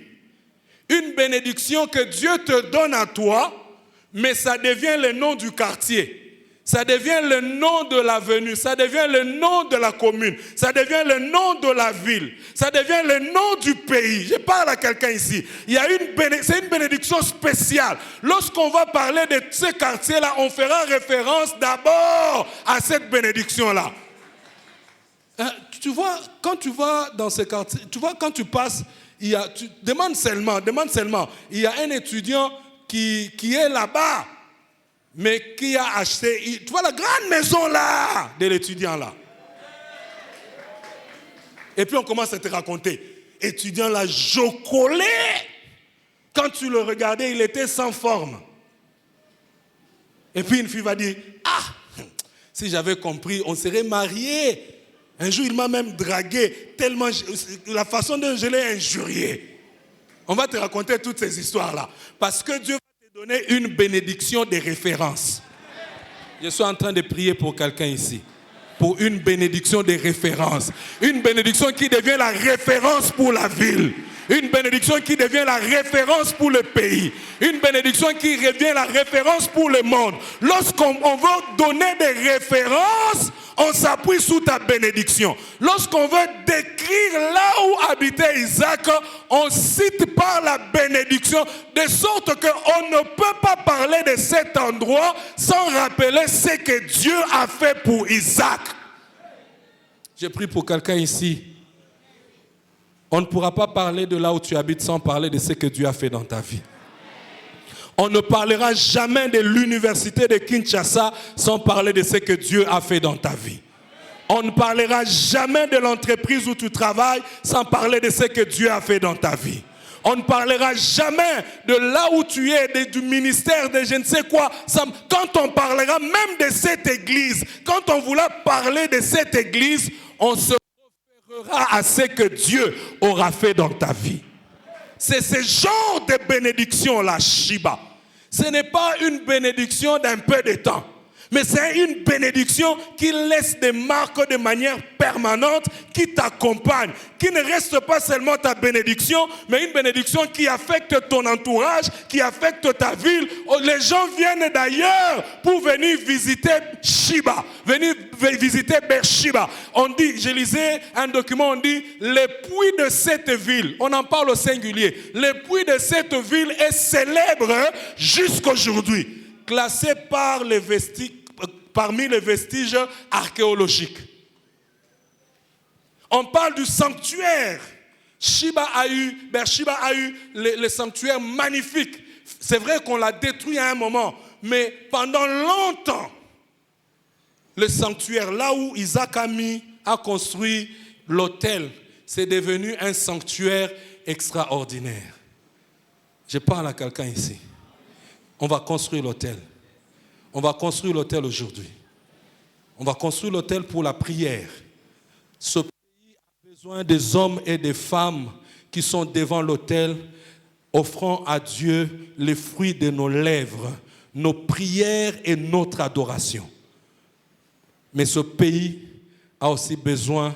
Une bénédiction que Dieu te donne à toi, mais ça devient le nom du quartier. Ça devient le nom de l'avenue, ça devient le nom de la commune, ça devient le nom de la ville, ça devient le nom du pays. Je parle à quelqu'un ici. C'est une bénédiction spéciale. Lorsqu'on va parler de ce quartier-là, on fera référence d'abord à cette bénédiction-là. Tu vois, quand tu vas dans ce quartier, tu vois, quand tu passes, demande seulement, il y a un étudiant qui est là-bas, mais qui a acheté, tu vois la grande maison là, de l'étudiant là. Et puis on commence à te raconter, étudiant là, jocolé. Quand tu le regardais, il était sans forme. Et puis une fille va dire, si j'avais compris, on serait mariés. Un jour, il m'a même dragué, tellement, la façon dont je l'ai injurié. On va te raconter toutes ces histoires-là. Parce que Dieu va te donner une bénédiction de référence. Je suis en train de prier pour quelqu'un ici. Pour une bénédiction de référence. Une bénédiction qui devient la référence pour la ville. Une bénédiction qui devient la référence pour le pays. Une bénédiction qui devient la référence pour le monde. Lorsqu'on veut donner des références, on s'appuie sous ta bénédiction. Lorsqu'on veut décrire là où habitait Isaac, on cite par la bénédiction, de sorte qu'on ne peut pas parler de cet endroit sans rappeler ce que Dieu a fait pour Isaac. J'ai prié pour quelqu'un ici. On ne pourra pas parler de là où tu habites sans parler de ce que Dieu a fait dans ta vie. On ne parlera jamais de l'université de Kinshasa sans parler de ce que Dieu a fait dans ta vie. On ne parlera jamais de l'entreprise où tu travailles sans parler de ce que Dieu a fait dans ta vie. On ne parlera jamais de là où tu es, du ministère, de je ne sais quoi. Quand on parlera même de cette église, quand on voudra parler de cette église, on se référera à ce que Dieu aura fait dans ta vie. C'est ce genre de bénédiction-là, Shiba. Ce n'est pas une bénédiction d'un peu de temps, mais c'est une bénédiction qui laisse des marques de manière permanente, qui t'accompagne, qui ne reste pas seulement ta bénédiction, mais une bénédiction qui affecte ton entourage, qui affecte ta ville. Les gens viennent d'ailleurs pour venir visiter Shiba, venir visiter Beersheba. On dit, je lisais un document, on dit, le puits de cette ville, on en parle au singulier, le puits de cette ville est célèbre jusqu'à aujourd'hui, classé parmi les vestiges archéologiques. On parle du sanctuaire. Beersheba a eu le sanctuaire magnifique. C'est vrai qu'on l'a détruit à un moment, mais pendant longtemps, le sanctuaire, là où Isaac a construit l'autel, c'est devenu un sanctuaire extraordinaire. Je parle à quelqu'un ici. On va construire l'autel. On va construire l'autel aujourd'hui. On va construire l'autel pour la prière. Ce pays a besoin des hommes et des femmes qui sont devant l'autel, offrant à Dieu les fruits de nos lèvres, nos prières et notre adoration. Mais ce pays a aussi besoin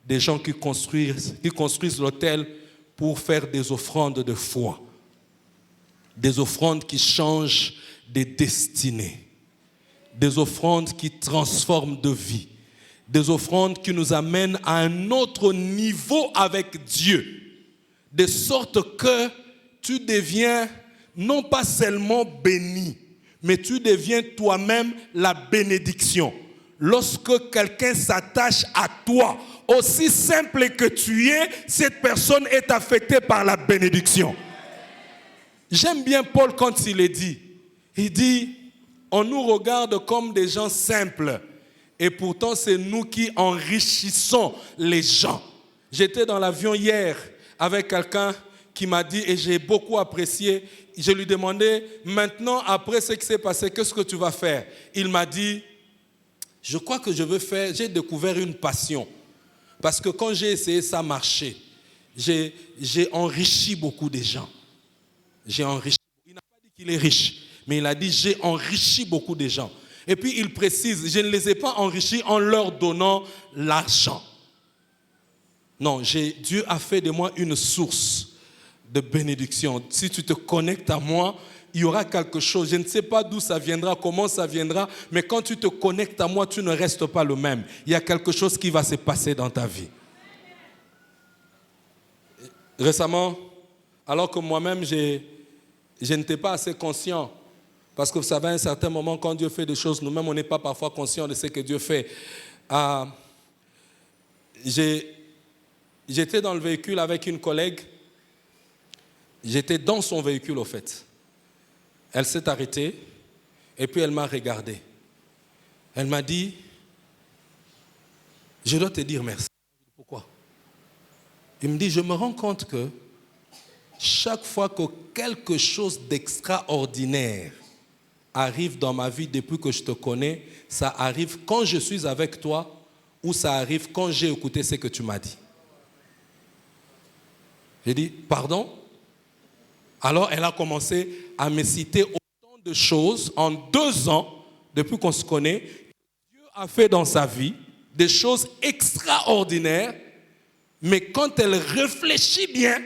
des gens qui construisent l'autel pour faire des offrandes de foi. Des offrandes qui changent des destinées. Des offrandes qui transforment de vie. Des offrandes qui nous amènent à un autre niveau avec Dieu. De sorte que tu deviens non pas seulement béni, mais tu deviens toi-même la bénédiction. lorsque quelqu'un s'attache à toi, aussi simple que tu es, cette personne est affectée par la bénédiction. J'aime bien Paul quand il est dit. Il dit, on nous regarde comme des gens simples. Et pourtant, c'est nous qui enrichissons les gens. J'étais dans l'avion hier avec quelqu'un qui m'a dit, et j'ai beaucoup apprécié, je lui demandais, maintenant, après ce qui s'est passé, qu'est-ce que tu vas faire? Il m'a dit, je crois que je veux faire, j'ai découvert une passion. Parce que quand j'ai essayé, ça marchait. J'ai enrichi beaucoup de gens. J'ai enrichi. Il n'a pas dit qu'il est riche, mais il a dit, j'ai enrichi beaucoup de gens. Et puis il précise, je ne les ai pas enrichis en leur donnant l'argent. Non, Dieu a fait de moi une source de bénédiction. Si tu te connectes à moi, il y aura quelque chose. Je ne sais pas d'où ça viendra, comment ça viendra, mais quand tu te connectes à moi, tu ne restes pas le même. Il y a quelque chose qui va se passer dans ta vie. Récemment, alors que moi-même, je n'étais pas assez conscient, parce que vous savez, à un certain moment, quand Dieu fait des choses, nous-mêmes, on n'est pas parfois conscients de ce que Dieu fait. J'étais dans le véhicule avec une collègue. J'étais dans son véhicule, au fait. Elle s'est arrêtée et puis elle m'a regardé. Elle m'a dit, je dois te dire merci. Pourquoi? Il me dit, je me rends compte que chaque fois que quelque chose d'extraordinaire arrive dans ma vie depuis que je te connais, ça arrive quand je suis avec toi ou ça arrive quand j'ai écouté ce que tu m'as dit. J'ai dit, pardon? Alors elle a commencé à me citer autant de choses en 2 ans, depuis qu'on se connaît, Dieu a fait dans sa vie des choses extraordinaires, mais quand elle réfléchit bien,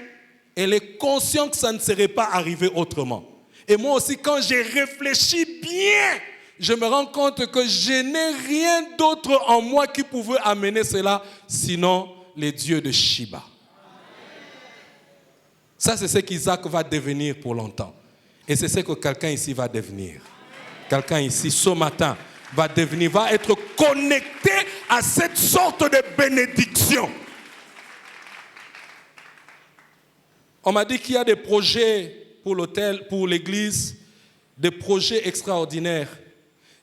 elle est consciente que ça ne serait pas arrivé autrement. Et moi aussi, quand j'ai réfléchi bien, je me rends compte que je n'ai rien d'autre en moi qui pouvait amener cela, sinon les dieux de Shiba. Ça, c'est ce qu'Isaac va devenir pour longtemps. Et c'est ce que quelqu'un ici va devenir. Quelqu'un ici, ce matin, va être connecté à cette sorte de bénédiction. On m'a dit qu'il y a des projets pour l'hôtel, pour l'église, des projets extraordinaires.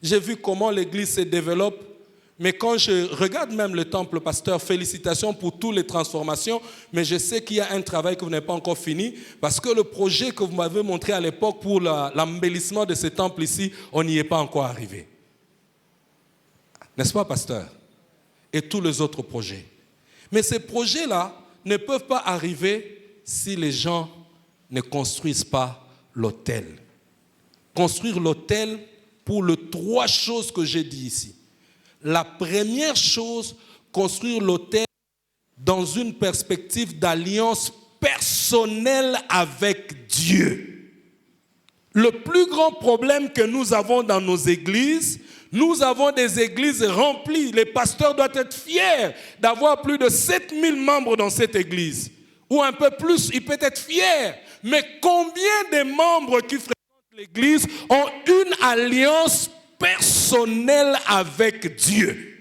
J'ai vu comment l'église se développe, mais quand je regarde même le temple, pasteur, félicitations pour toutes les transformations, mais je sais qu'il y a un travail que vous n'avez pas encore fini, parce que le projet que vous m'avez montré à l'époque pour l'embellissement de ce temple ici, on n'y est pas encore arrivé. N'est-ce pas, pasteur? Et tous les autres projets. Mais ces projets-là ne peuvent pas arriver si les gens ne construisent pas l'autel. Construire l'autel pour les 3 choses que j'ai dit ici. La première chose, construire l'autel dans une perspective d'alliance personnelle avec Dieu. Le plus grand problème que nous avons dans nos églises, nous avons des églises remplies. Les pasteurs doivent être fiers d'avoir plus de 7000 membres dans cette église. Ou un peu plus, il peut être fier. Mais combien de membres qui fréquentent l'église ont une alliance personnelle avec Dieu?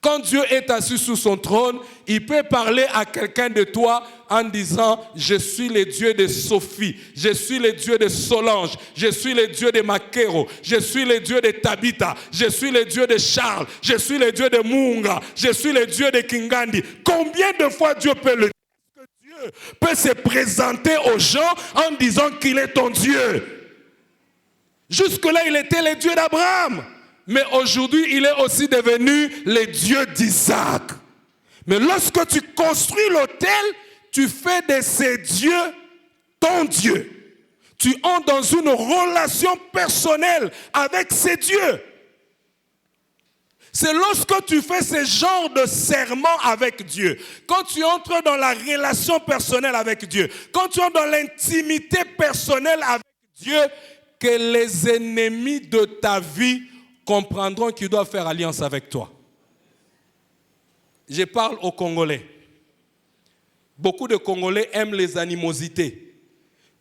Quand Dieu est assis sur son trône, il peut parler à quelqu'un de toi en disant « Je suis le Dieu de Sophie, je suis le Dieu de Solange, je suis le Dieu de Makero, je suis le Dieu de Tabitha, je suis le Dieu de Charles, je suis le Dieu de Munga, je suis le Dieu de Kingandi. » Combien de fois Dieu peut le dire? Est-ce que Dieu peut se présenter aux gens en disant qu'il est ton Dieu? Jusque-là, il était le Dieu d'Abraham. Mais aujourd'hui, il est aussi devenu le Dieu d'Isaac. Mais lorsque tu construis l'autel, tu fais de ces dieux ton Dieu. Tu entres dans une relation personnelle avec ces dieux. C'est lorsque tu fais ce genre de serment avec Dieu, quand tu entres dans la relation personnelle avec Dieu, quand tu entres dans l'intimité personnelle avec Dieu, que les ennemis de ta vie comprendront qu'ils doivent faire alliance avec toi. Je parle aux Congolais. Beaucoup de Congolais aiment les animosités.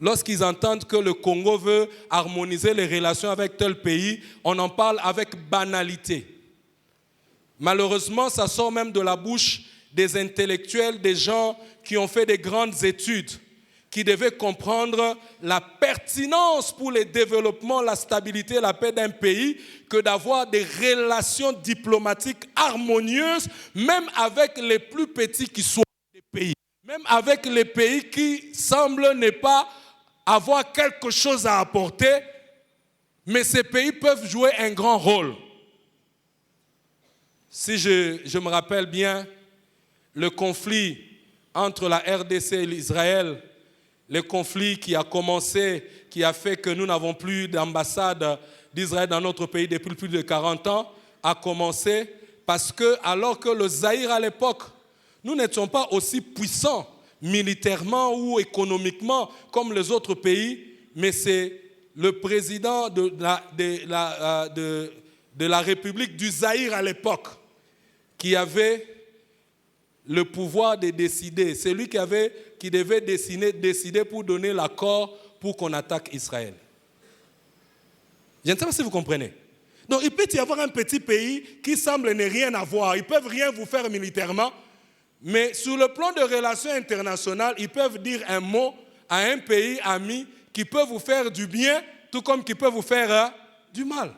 Lorsqu'ils entendent que le Congo veut harmoniser les relations avec tel pays, on en parle avec banalité. Malheureusement, ça sort même de la bouche des intellectuels, des gens qui ont fait des grandes études, qui devaient comprendre la pertinence pour le développement, la stabilité, la paix d'un pays, que d'avoir des relations diplomatiques harmonieuses, même avec les plus petits qui soient des pays, même avec les pays qui semblent ne pas avoir quelque chose à apporter, mais ces pays peuvent jouer un grand rôle. Si je me rappelle bien, le conflit entre la RDC et l'Israël, le conflit qui a commencé, qui a fait que nous n'avons plus d'ambassade d'Israël dans notre pays depuis plus de 40 ans, a commencé parce que, alors que le Zaïre à l'époque, nous n'étions pas aussi puissants militairement ou économiquement comme les autres pays, mais c'est le président de la République du Zaïre à l'époque qui avait le pouvoir de décider. C'est lui qui devait décider pour donner l'accord pour qu'on attaque Israël. Je ne sais pas si vous comprenez. Donc il peut y avoir un petit pays qui semble ne rien avoir. Ils ne peuvent rien vous faire militairement. Mais sur le plan de relations internationales, ils peuvent dire un mot à un pays ami qui peut vous faire du bien, tout comme qui peut vous faire du mal.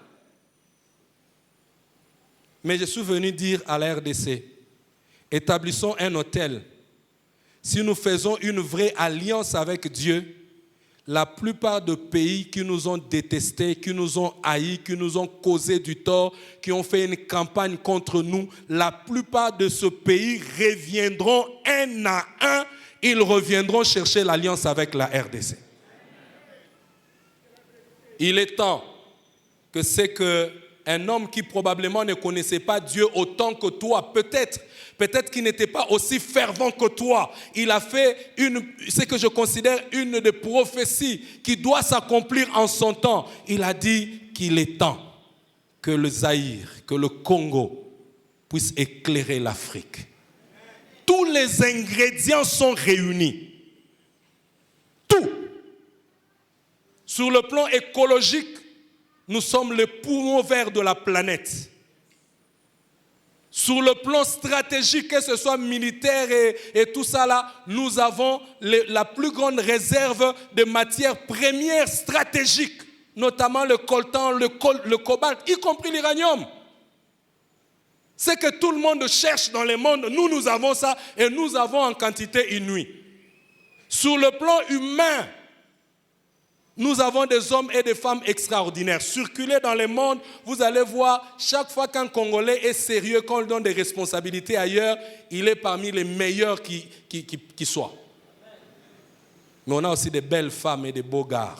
Mais je suis venu dire à la RDC, établissons un hôtel. Si nous faisons une vraie alliance avec Dieu, la plupart des pays qui nous ont détestés, qui nous ont haïs, qui nous ont causé du tort, qui ont fait une campagne contre nous, la plupart de ces pays reviendront un à un, ils reviendront chercher l'alliance avec la RDC. Il est temps que c'est qu'un homme qui probablement ne connaissait pas Dieu autant que toi, peut-être qu'il n'était pas aussi fervent que toi. Il a fait ce que je considère une des prophéties qui doit s'accomplir en son temps. Il a dit qu'il est temps que le Zaïre, que le Congo puisse éclairer l'Afrique. Tous les ingrédients sont réunis. Tout. Sur le plan écologique, nous sommes les poumons verts de la planète. Sur le plan stratégique, que ce soit militaire et tout ça là, nous avons la plus grande réserve de matières premières stratégiques, notamment le coltan, le cobalt, y compris l'uranium. C'est que tout le monde cherche dans le monde, nous avons ça et nous avons en quantité inouïe. Sur le plan humain, nous avons des hommes et des femmes extraordinaires. Circulez dans le monde, vous allez voir, chaque fois qu'un Congolais est sérieux, qu'on lui donne des responsabilités ailleurs, il est parmi les meilleurs qui soient. Mais on a aussi des belles femmes et des beaux gars.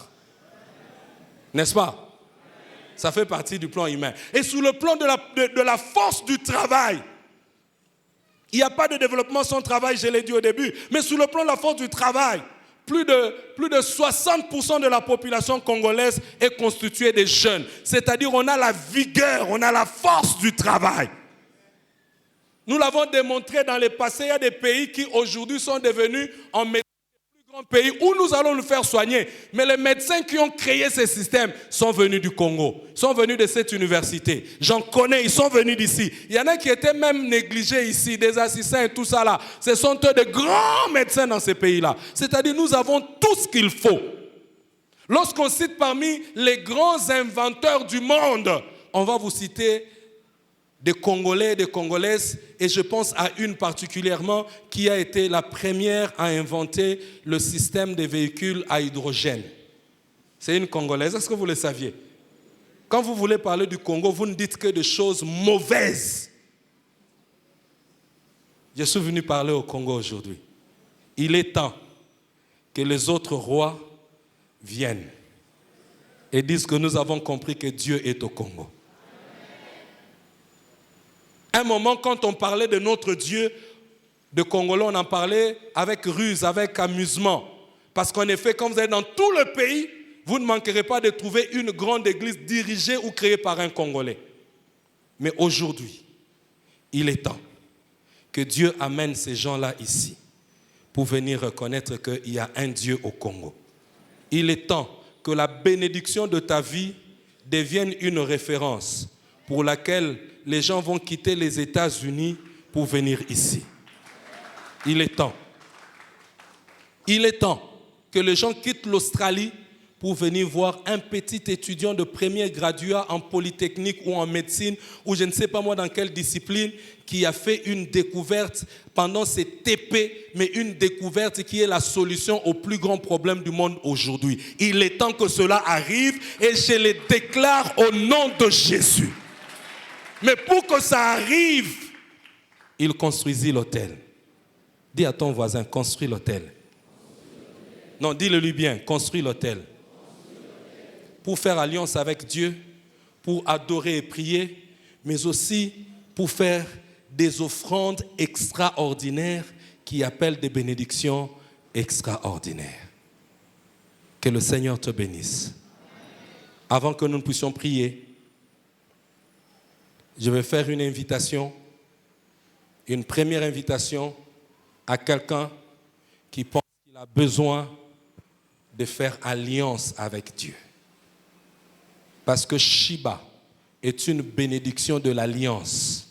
N'est-ce pas? Ça fait partie du plan humain. Et sur le plan de la force du travail, il n'y a pas de développement sans travail, je l'ai dit au début, mais sur le plan de la force du travail, plus de 60% de la population congolaise est constituée de jeunes. C'est-à-dire on a la vigueur, on a la force du travail. Nous l'avons démontré dans le passé, il y a des pays qui aujourd'hui sont devenus en médecine les plus grands pays où nous allons nous faire soigner. Mais les médecins qui ont créé ces systèmes sont venus du Congo, sont venus de cette université. J'en connais, ils sont venus d'ici. Il y en a qui étaient même négligés ici, des assistants et tout ça là. Ce sont eux de grands médecins dans ces pays-là. C'est-à-dire nous avons tout ce qu'il faut. Lorsqu'on cite parmi les grands inventeurs du monde, on va vous citer des Congolais et des Congolaises, et je pense à une particulièrement qui a été la première à inventer le système des véhicules à hydrogène. C'est une Congolaise, est-ce que vous le saviez? Quand vous voulez parler du Congo, vous ne dites que des choses mauvaises. Je suis venu parler au Congo aujourd'hui. Il est temps que les autres rois viennent et disent que nous avons compris que Dieu est au Congo. Un moment, quand on parlait de notre Dieu, de Congolais, on en parlait avec ruse, avec amusement. Parce qu'en effet, quand vous êtes dans tout le pays, vous ne manquerez pas de trouver une grande église dirigée ou créée par un Congolais. Mais aujourd'hui, il est temps que Dieu amène ces gens-là ici pour venir reconnaître qu'il y a un Dieu au Congo. Il est temps que la bénédiction de ta vie devienne une référence pour laquelle les gens vont quitter les États-Unis pour venir ici. Il est temps. Il est temps que les gens quittent l'Australie pour venir voir un petit étudiant de premier graduat en polytechnique ou en médecine, ou je ne sais pas moi dans quelle discipline, qui a fait une découverte pendant ses TP, mais une découverte qui est la solution au plus grand problème du monde aujourd'hui. Il est temps que cela arrive et je le déclare au nom de Jésus. Mais pour que ça arrive, il construisit l'hôtel. Dis à ton voisin, construis l'hôtel. Non, dis-le lui bien, construis l'hôtel. Pour faire alliance avec Dieu, pour adorer et prier, mais aussi pour faire des offrandes extraordinaires qui appellent des bénédictions extraordinaires. Que le Seigneur te bénisse. Avant que nous ne puissions prier, je vais faire une invitation, une première invitation à quelqu'un qui pense qu'il a besoin de faire alliance avec Dieu. Parce que Shiba est une bénédiction de l'alliance.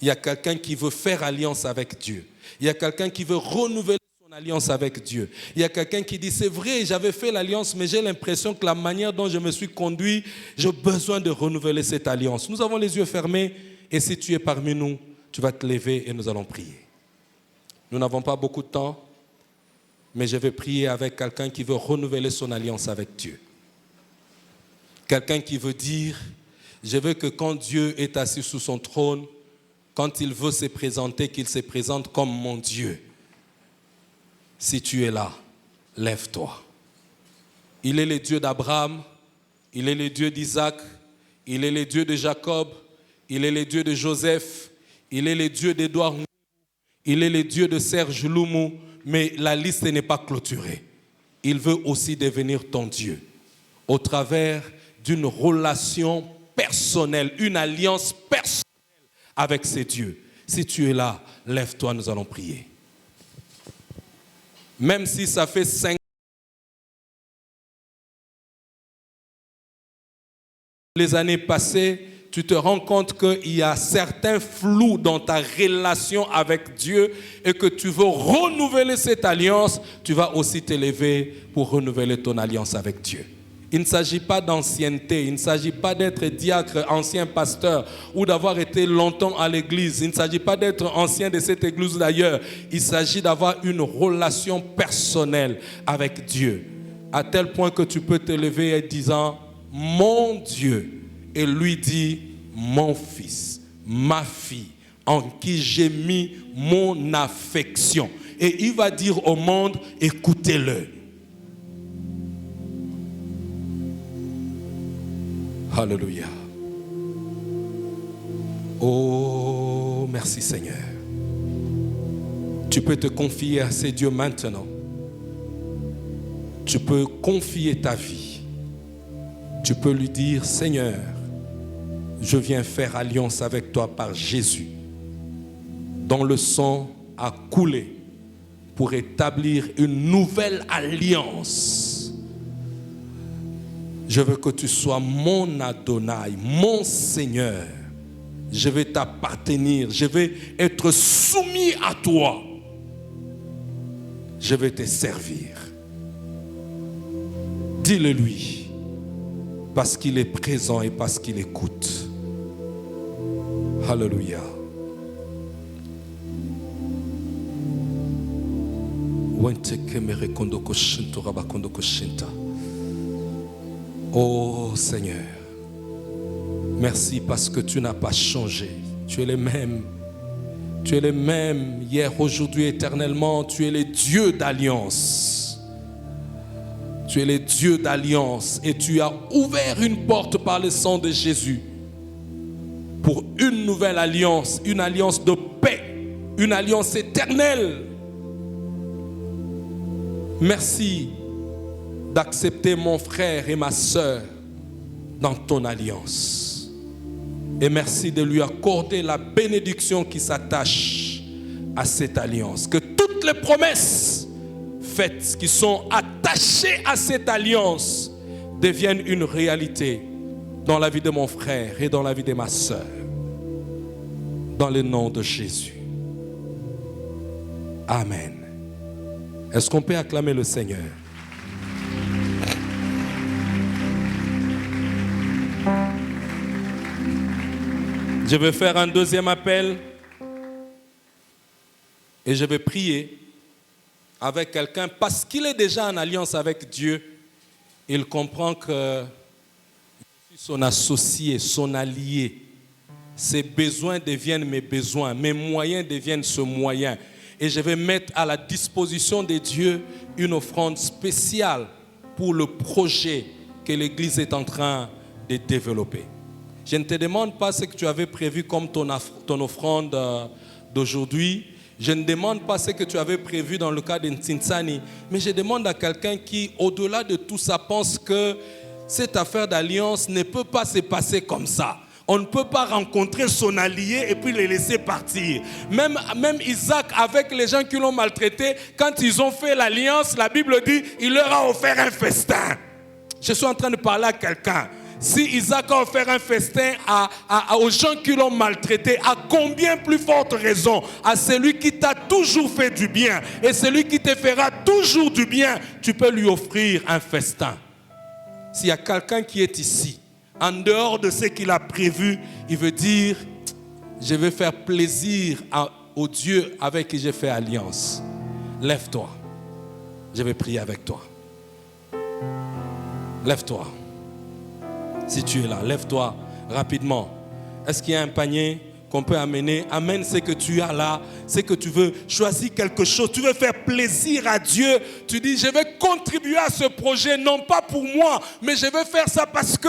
Il y a quelqu'un qui veut faire alliance avec Dieu. Il y a quelqu'un qui veut renouveler son alliance avec Dieu. Il y a quelqu'un qui dit, c'est vrai, j'avais fait l'alliance, mais j'ai l'impression que la manière dont je me suis conduit, j'ai besoin de renouveler cette alliance. Nous avons les yeux fermés et si tu es parmi nous, tu vas te lever et nous allons prier. Nous n'avons pas beaucoup de temps, mais je vais prier avec quelqu'un qui veut renouveler son alliance avec Dieu. Quelqu'un qui veut dire, je veux que quand Dieu est assis sous son trône, quand il veut se présenter, qu'il se présente comme mon Dieu. Si tu es là, lève-toi. Il est le Dieu d'Abraham, il est le Dieu d'Isaac, il est le Dieu de Jacob, il est le Dieu de Joseph, il est le Dieu d'Édouard, il est le Dieu de Serge Loumou, mais la liste n'est pas clôturée. Il veut aussi devenir ton Dieu au travers d'une relation personnelle, une alliance personnelle avec ces dieux. Si tu es là, lève-toi, nous allons prier. Même si ça fait 5 les années passées, tu te rends compte qu'il y a certains flous dans ta relation avec Dieu et que tu veux renouveler cette alliance, tu vas aussi t'élever pour renouveler ton alliance avec Dieu. Il ne s'agit pas d'ancienneté, il ne s'agit pas d'être diacre, ancien pasteur ou d'avoir été longtemps à l'église. Il ne s'agit pas d'être ancien de cette église d'ailleurs. Il s'agit d'avoir une relation personnelle avec Dieu. À tel point que tu peux te lever en disant « Mon Dieu » et lui dit « Mon fils, ma fille, en qui j'ai mis mon affection. » Et il va dire au monde « Écoutez-le. » Alléluia. Oh, merci Seigneur. Tu peux te confier à ces dieux maintenant. Tu peux confier ta vie. Tu peux lui dire, Seigneur, je viens faire alliance avec toi par Jésus, dont le sang a coulé pour établir une nouvelle alliance. Je veux que tu sois mon Adonai, mon Seigneur. Je vais t'appartenir. Je vais être soumis à toi. Je vais te servir. Dis-le lui. Parce qu'il est présent et parce qu'il écoute. Alléluia. Oh Seigneur, merci parce que tu n'as pas changé. Tu es le même. Tu es le même hier, aujourd'hui, éternellement. Tu es le Dieu d'alliance. Tu es le Dieu d'alliance et tu as ouvert une porte par le sang de Jésus pour une nouvelle alliance, une alliance de paix, une alliance éternelle. Merci d'accepter mon frère et ma sœur dans ton alliance. Et merci de lui accorder la bénédiction qui s'attache à cette alliance. Que toutes les promesses faites qui sont attachées à cette alliance deviennent une réalité dans la vie de mon frère et dans la vie de ma sœur. Dans le nom de Jésus. Amen. Est-ce qu'on peut acclamer le Seigneur? Je vais faire un deuxième appel et je vais prier avec quelqu'un parce qu'il est déjà en alliance avec Dieu. Il comprend que je suis son associé, son allié. Ses besoins deviennent mes besoins, mes moyens deviennent ce moyen. Et je vais mettre à la disposition de Dieu une offrande spéciale pour le projet que l'Église est en train de développer. Je ne te demande pas ce que tu avais prévu comme ton offrande d'aujourd'hui. Je ne demande pas ce que tu avais prévu dans le cas de Ntsinsani. Mais je demande à quelqu'un qui, au-delà de tout ça, pense que cette affaire d'alliance ne peut pas se passer comme ça. On ne peut pas rencontrer son allié et puis le laisser partir. Même Isaac, avec les gens qui l'ont maltraité, quand ils ont fait l'alliance, la Bible dit, il leur a offert un festin. Je suis en train de parler à quelqu'un. Si Isaac a offert un festin aux gens qui l'ont maltraité, à combien plus forte raison à celui qui t'a toujours fait du bien et celui qui te fera toujours du bien, tu peux lui offrir un festin. S'il y a quelqu'un qui est ici, en dehors de ce qu'il a prévu, il veut dire, je vais faire plaisir au Dieu avec qui j'ai fait alliance. Lève-toi. Je vais prier avec toi. Lève-toi. Si tu es là, lève-toi rapidement. Est-ce qu'il y a un panier qu'on peut amener? Amène ce que tu as là, ce que tu veux. Choisis quelque chose. Tu veux faire plaisir à Dieu. Tu dis, je vais contribuer à ce projet, non pas pour moi, mais je vais faire ça parce que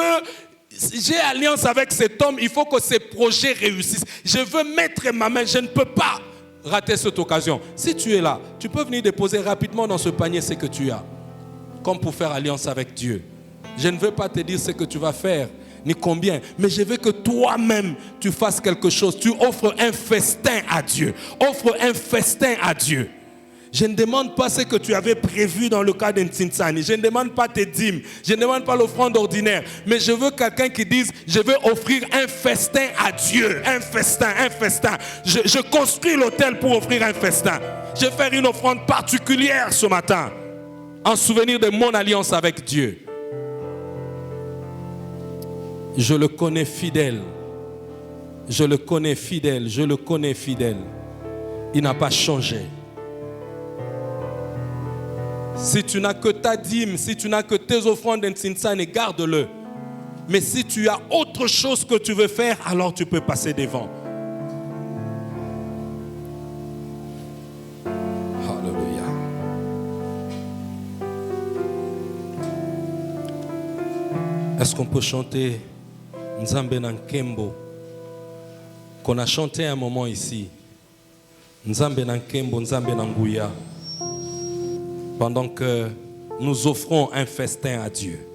j'ai alliance avec cet homme. Il faut que ce projet réussisse. Je veux mettre ma main. Je ne peux pas rater cette occasion. Si tu es là, tu peux venir déposer rapidement dans ce panier ce que tu as, comme pour faire alliance avec Dieu. Je ne veux pas te dire ce que tu vas faire, ni combien, mais je veux que toi-même, tu fasses quelque chose. Tu offres un festin à Dieu. Offre un festin à Dieu. Je ne demande pas ce que tu avais prévu dans le cas d'Ntsinsani. Je ne demande pas tes dîmes. Je ne demande pas l'offrande ordinaire. Mais je veux quelqu'un qui dise, je vais offrir un festin à Dieu. Un festin, un festin. Je construis l'autel pour offrir un festin. Je vais faire une offrande particulière ce matin, en souvenir de mon alliance avec Dieu. Je le connais fidèle. Je le connais fidèle. Je le connais fidèle. Il n'a pas changé. Si tu n'as que ta dîme, si tu n'as que tes offrandes d'Ntsinsani, garde-le. Mais si tu as autre chose que tu veux faire, alors tu peux passer devant. Alléluia. Est-ce qu'on peut chanter Nzambe Nankembo qu'on a chanté un moment ici? Nzambe Nankembo, Nzambe Nanguya. Pendant que nous offrons un festin à Dieu.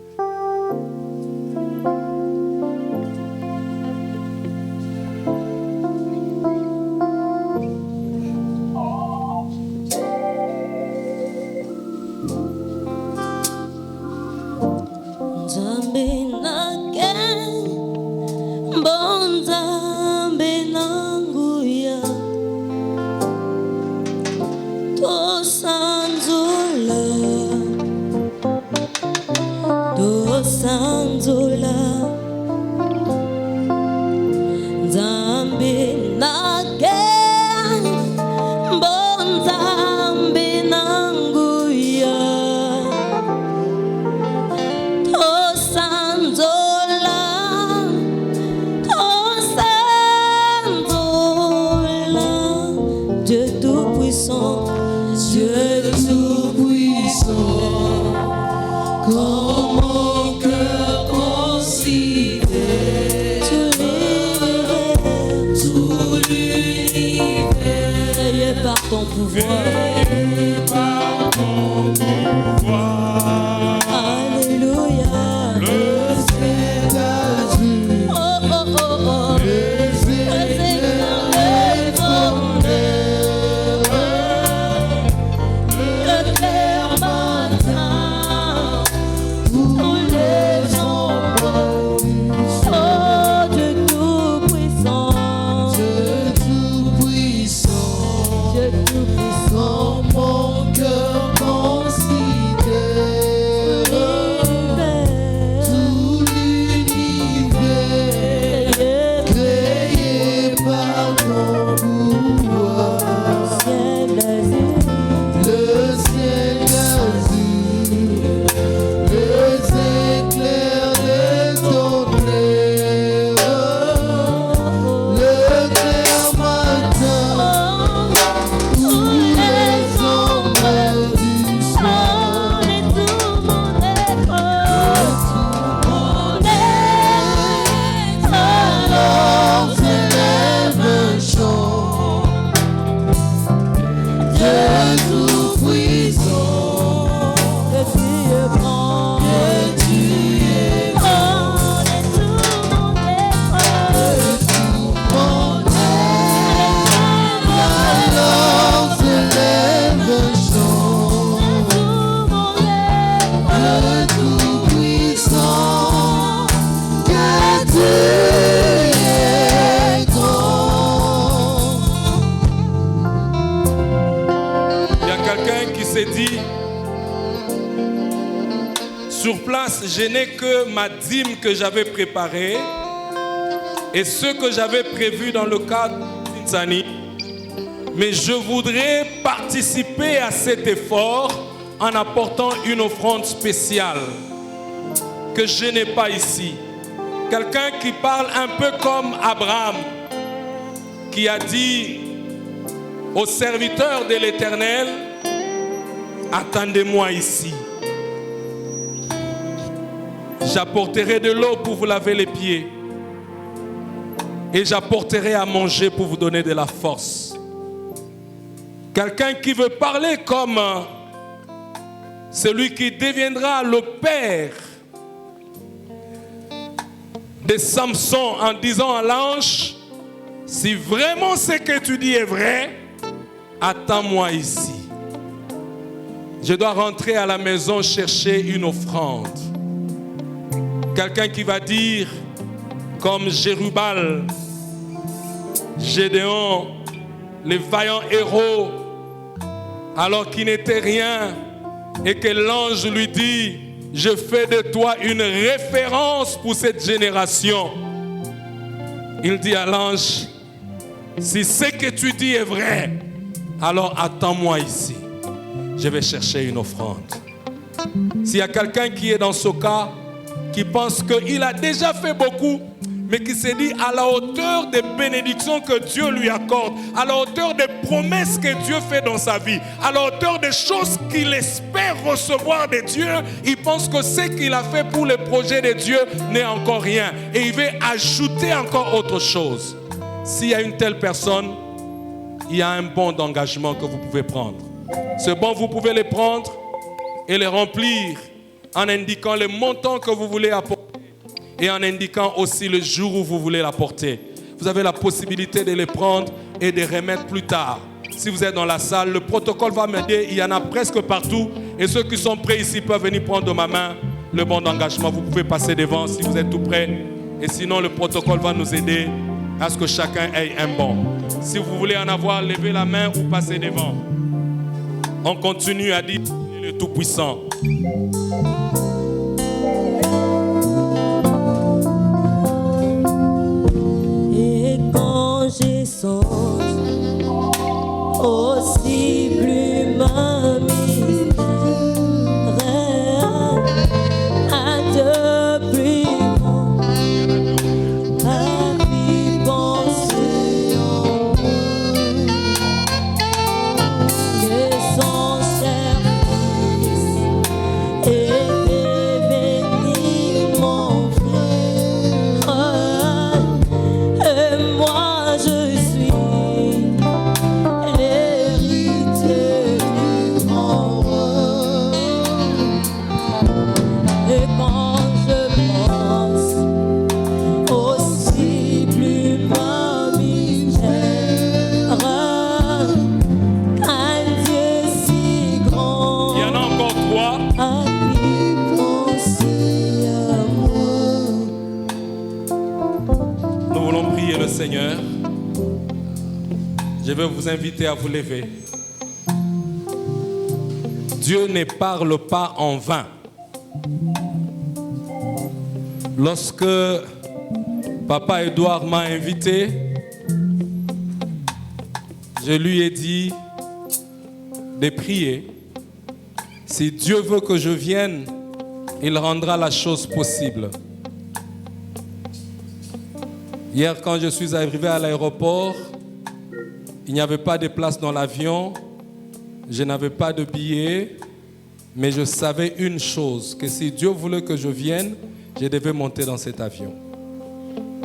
Sur place, je n'ai que ma dîme que j'avais préparée et ce que j'avais prévu dans le cadre d'Inzani. Mais je voudrais participer à cet effort en apportant une offrande spéciale que je n'ai pas ici. Quelqu'un qui parle un peu comme Abraham, qui a dit aux serviteurs de l'Éternel, attendez-moi ici. J'apporterai de l'eau pour vous laver les pieds. Et j'apporterai à manger pour vous donner de la force. Quelqu'un qui veut parler comme celui qui deviendra le père de Samson en disant à l'ange, si vraiment ce que tu dis est vrai, attends-moi ici. Je dois rentrer à la maison chercher une offrande. Quelqu'un qui va dire, comme Jérubal, Gédéon, les vaillants héros, alors qu'il n'était rien, et que l'ange lui dit, je fais de toi une référence pour cette génération. Il dit à l'ange, si ce que tu dis est vrai, alors attends-moi ici. Je vais chercher une offrande. S'il y a quelqu'un qui est dans ce cas, qui pense qu'il a déjà fait beaucoup, mais qui se dit à la hauteur des bénédictions que Dieu lui accorde, à la hauteur des promesses que Dieu fait dans sa vie, à la hauteur des choses qu'il espère recevoir de Dieu, il pense que ce qu'il a fait pour les projets de Dieu n'est encore rien. Et il veut ajouter encore autre chose. S'il y a une telle personne, il y a un bon d'engagement que vous pouvez prendre. Ce bon, vous pouvez les prendre et les remplir en indiquant le montant que vous voulez apporter et en indiquant aussi le jour où vous voulez l'apporter. Vous avez la possibilité de les prendre et de remettre plus tard. Si vous êtes dans la salle, le protocole va m'aider. Il y en a presque partout. Et ceux qui sont prêts ici peuvent venir prendre de ma main le bon d'engagement. Vous pouvez passer devant si vous êtes tout prêts. Et sinon, le protocole va nous aider à ce que chacun ait un bon. Si vous voulez en avoir, levez la main ou passez devant. On continue à dire le Tout-Puissant. Et quand j'ai songe aussi plus ma mystère à depuis mon à vie penser en moi que son cher fils est devenu mon frère. Et moi je suis l'héritier du grand roi. Et quand je pense aussi plus ma misère, un Dieu si grand, Il y en a encore 3. a pu penser à moi. Nous voulons prier le Seigneur. Je vais vous inviter à vous lever. Dieu ne parle pas en vain. Lorsque Papa Edouard m'a invité, Je lui ai dit de prier. Si Dieu veut que je vienne, il rendra la chose possible. Hier, quand je suis arrivé à l'aéroport, il n'y avait pas de place dans l'avion, je n'avais pas de billet, mais je savais une chose, que si Dieu voulait que je vienne, je devais monter dans cet avion.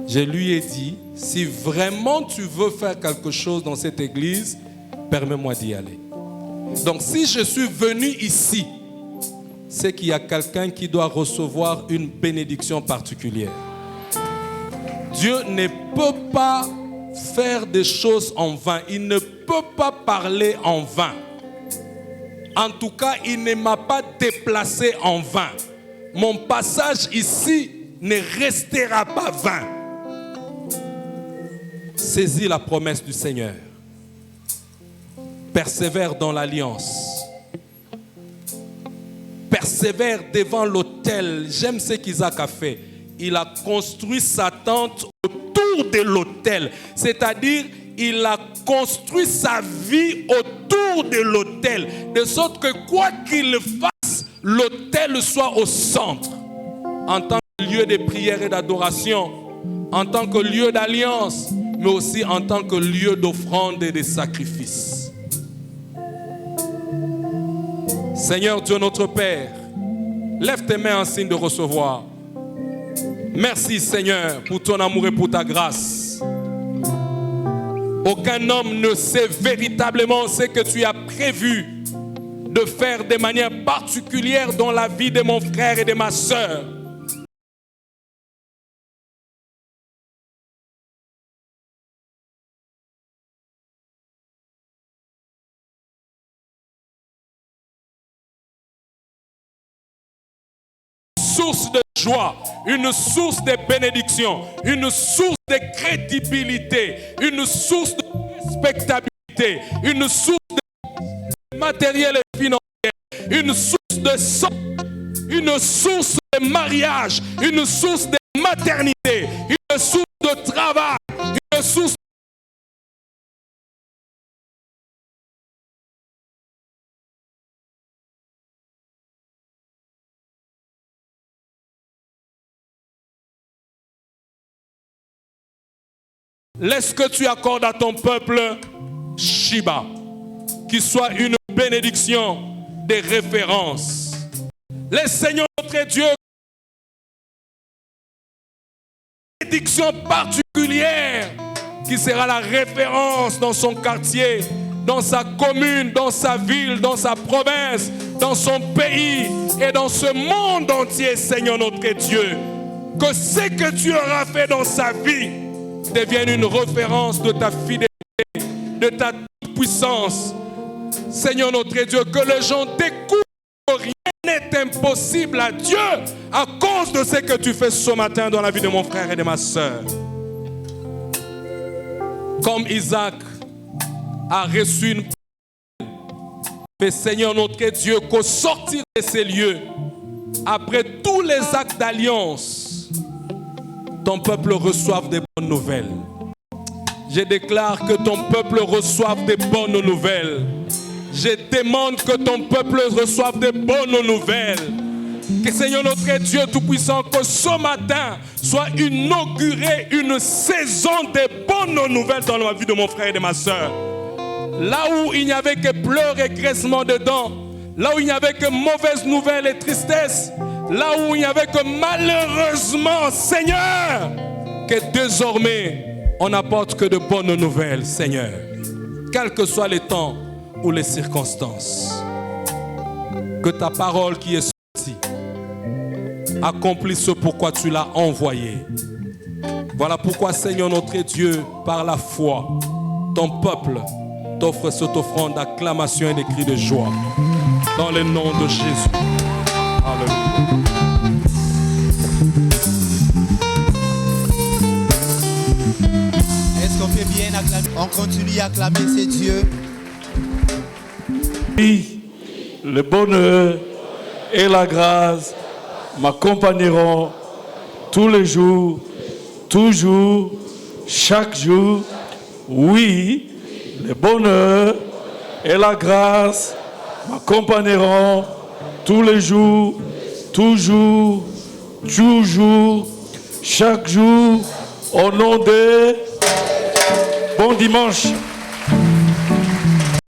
Je lui ai dit, si vraiment tu veux faire quelque chose dans cette église, permets-moi d'y aller. Donc si je suis venu ici, c'est qu'il y a quelqu'un qui doit recevoir une bénédiction particulière. Dieu ne peut pas faire des choses en vain. Il ne peut pas parler en vain. En tout cas, il ne m'a pas déplacé en vain. Mon passage ici ne restera pas vain. Saisis la promesse du Seigneur. Persévère dans l'alliance. Persévère devant l'autel. J'aime ce qu'Isaac a fait. Il a construit sa tente autour de l'autel. C'est-à-dire, il a construit sa vie autour de l'autel. De sorte que quoi qu'il fasse, l'autel soit au centre. En tant que lieu de prière et d'adoration, en tant que lieu d'alliance, mais aussi en tant que lieu d'offrande et de sacrifice. Seigneur Dieu notre Père, lève tes mains en signe de recevoir. Merci Seigneur pour ton amour et pour ta grâce. Aucun homme ne sait véritablement ce que tu as prévu de faire de manière particulière dans la vie de mon frère et de ma sœur. Source de joie, une source de bénédiction, une source de crédibilité, une source de respectabilité, une source de matériel et financier, une source de sang, une source de mariage, une source de maternité, une source de travail, une source. Laisse que tu accordes à ton peuple Shiba, qui soit une bénédiction des références. Laisse Seigneur notre Dieu une bénédiction particulière qui sera la référence dans son quartier, dans sa commune, dans sa ville, dans sa province, dans son pays et dans ce monde entier, Seigneur notre Dieu. Que ce que tu auras fait dans sa vie devienne une référence de ta fidélité, de ta puissance. Seigneur notre Dieu, que les gens découvrent que rien n'est impossible à Dieu à cause de ce que tu fais ce matin dans la vie de mon frère et de ma sœur. Comme Isaac a reçu une parole, mais Seigneur notre Dieu, qu'au sortir de ces lieux, après tous les actes d'alliance, ton peuple reçoive des bonnes nouvelles. Je déclare que ton peuple reçoive des bonnes nouvelles. Je demande que ton peuple reçoive des bonnes nouvelles. Que Seigneur notre Dieu Tout-Puissant, que ce matin soit inaugurée une saison de bonnes nouvelles dans la vie de mon frère et de ma soeur. Là où il n'y avait que pleurs et graissements dedans, là où il n'y avait que mauvaises nouvelles et tristesse, là où il n'y avait que malheureusement, Seigneur, que désormais, on n'apporte que de bonnes nouvelles, Seigneur. Quels que soient les temps ou les circonstances. Que ta parole qui est sortie accomplisse ce pourquoi tu l'as envoyée. Voilà pourquoi, Seigneur notre Dieu, par la foi, ton peuple t'offre cette offrande d'acclamation et des cris de joie. Dans le nom de Jésus. Alléluia. Est-ce qu'on peut bien acclamer? On continue à acclamer ces dieux. Oui, le bonheur et la grâce m'accompagneront tous les jours, toujours, chaque jour. Oui, Le bonheur et la grâce m'accompagneront tous les jours, toujours, toujours, chaque jour, au nom de... Bon dimanche.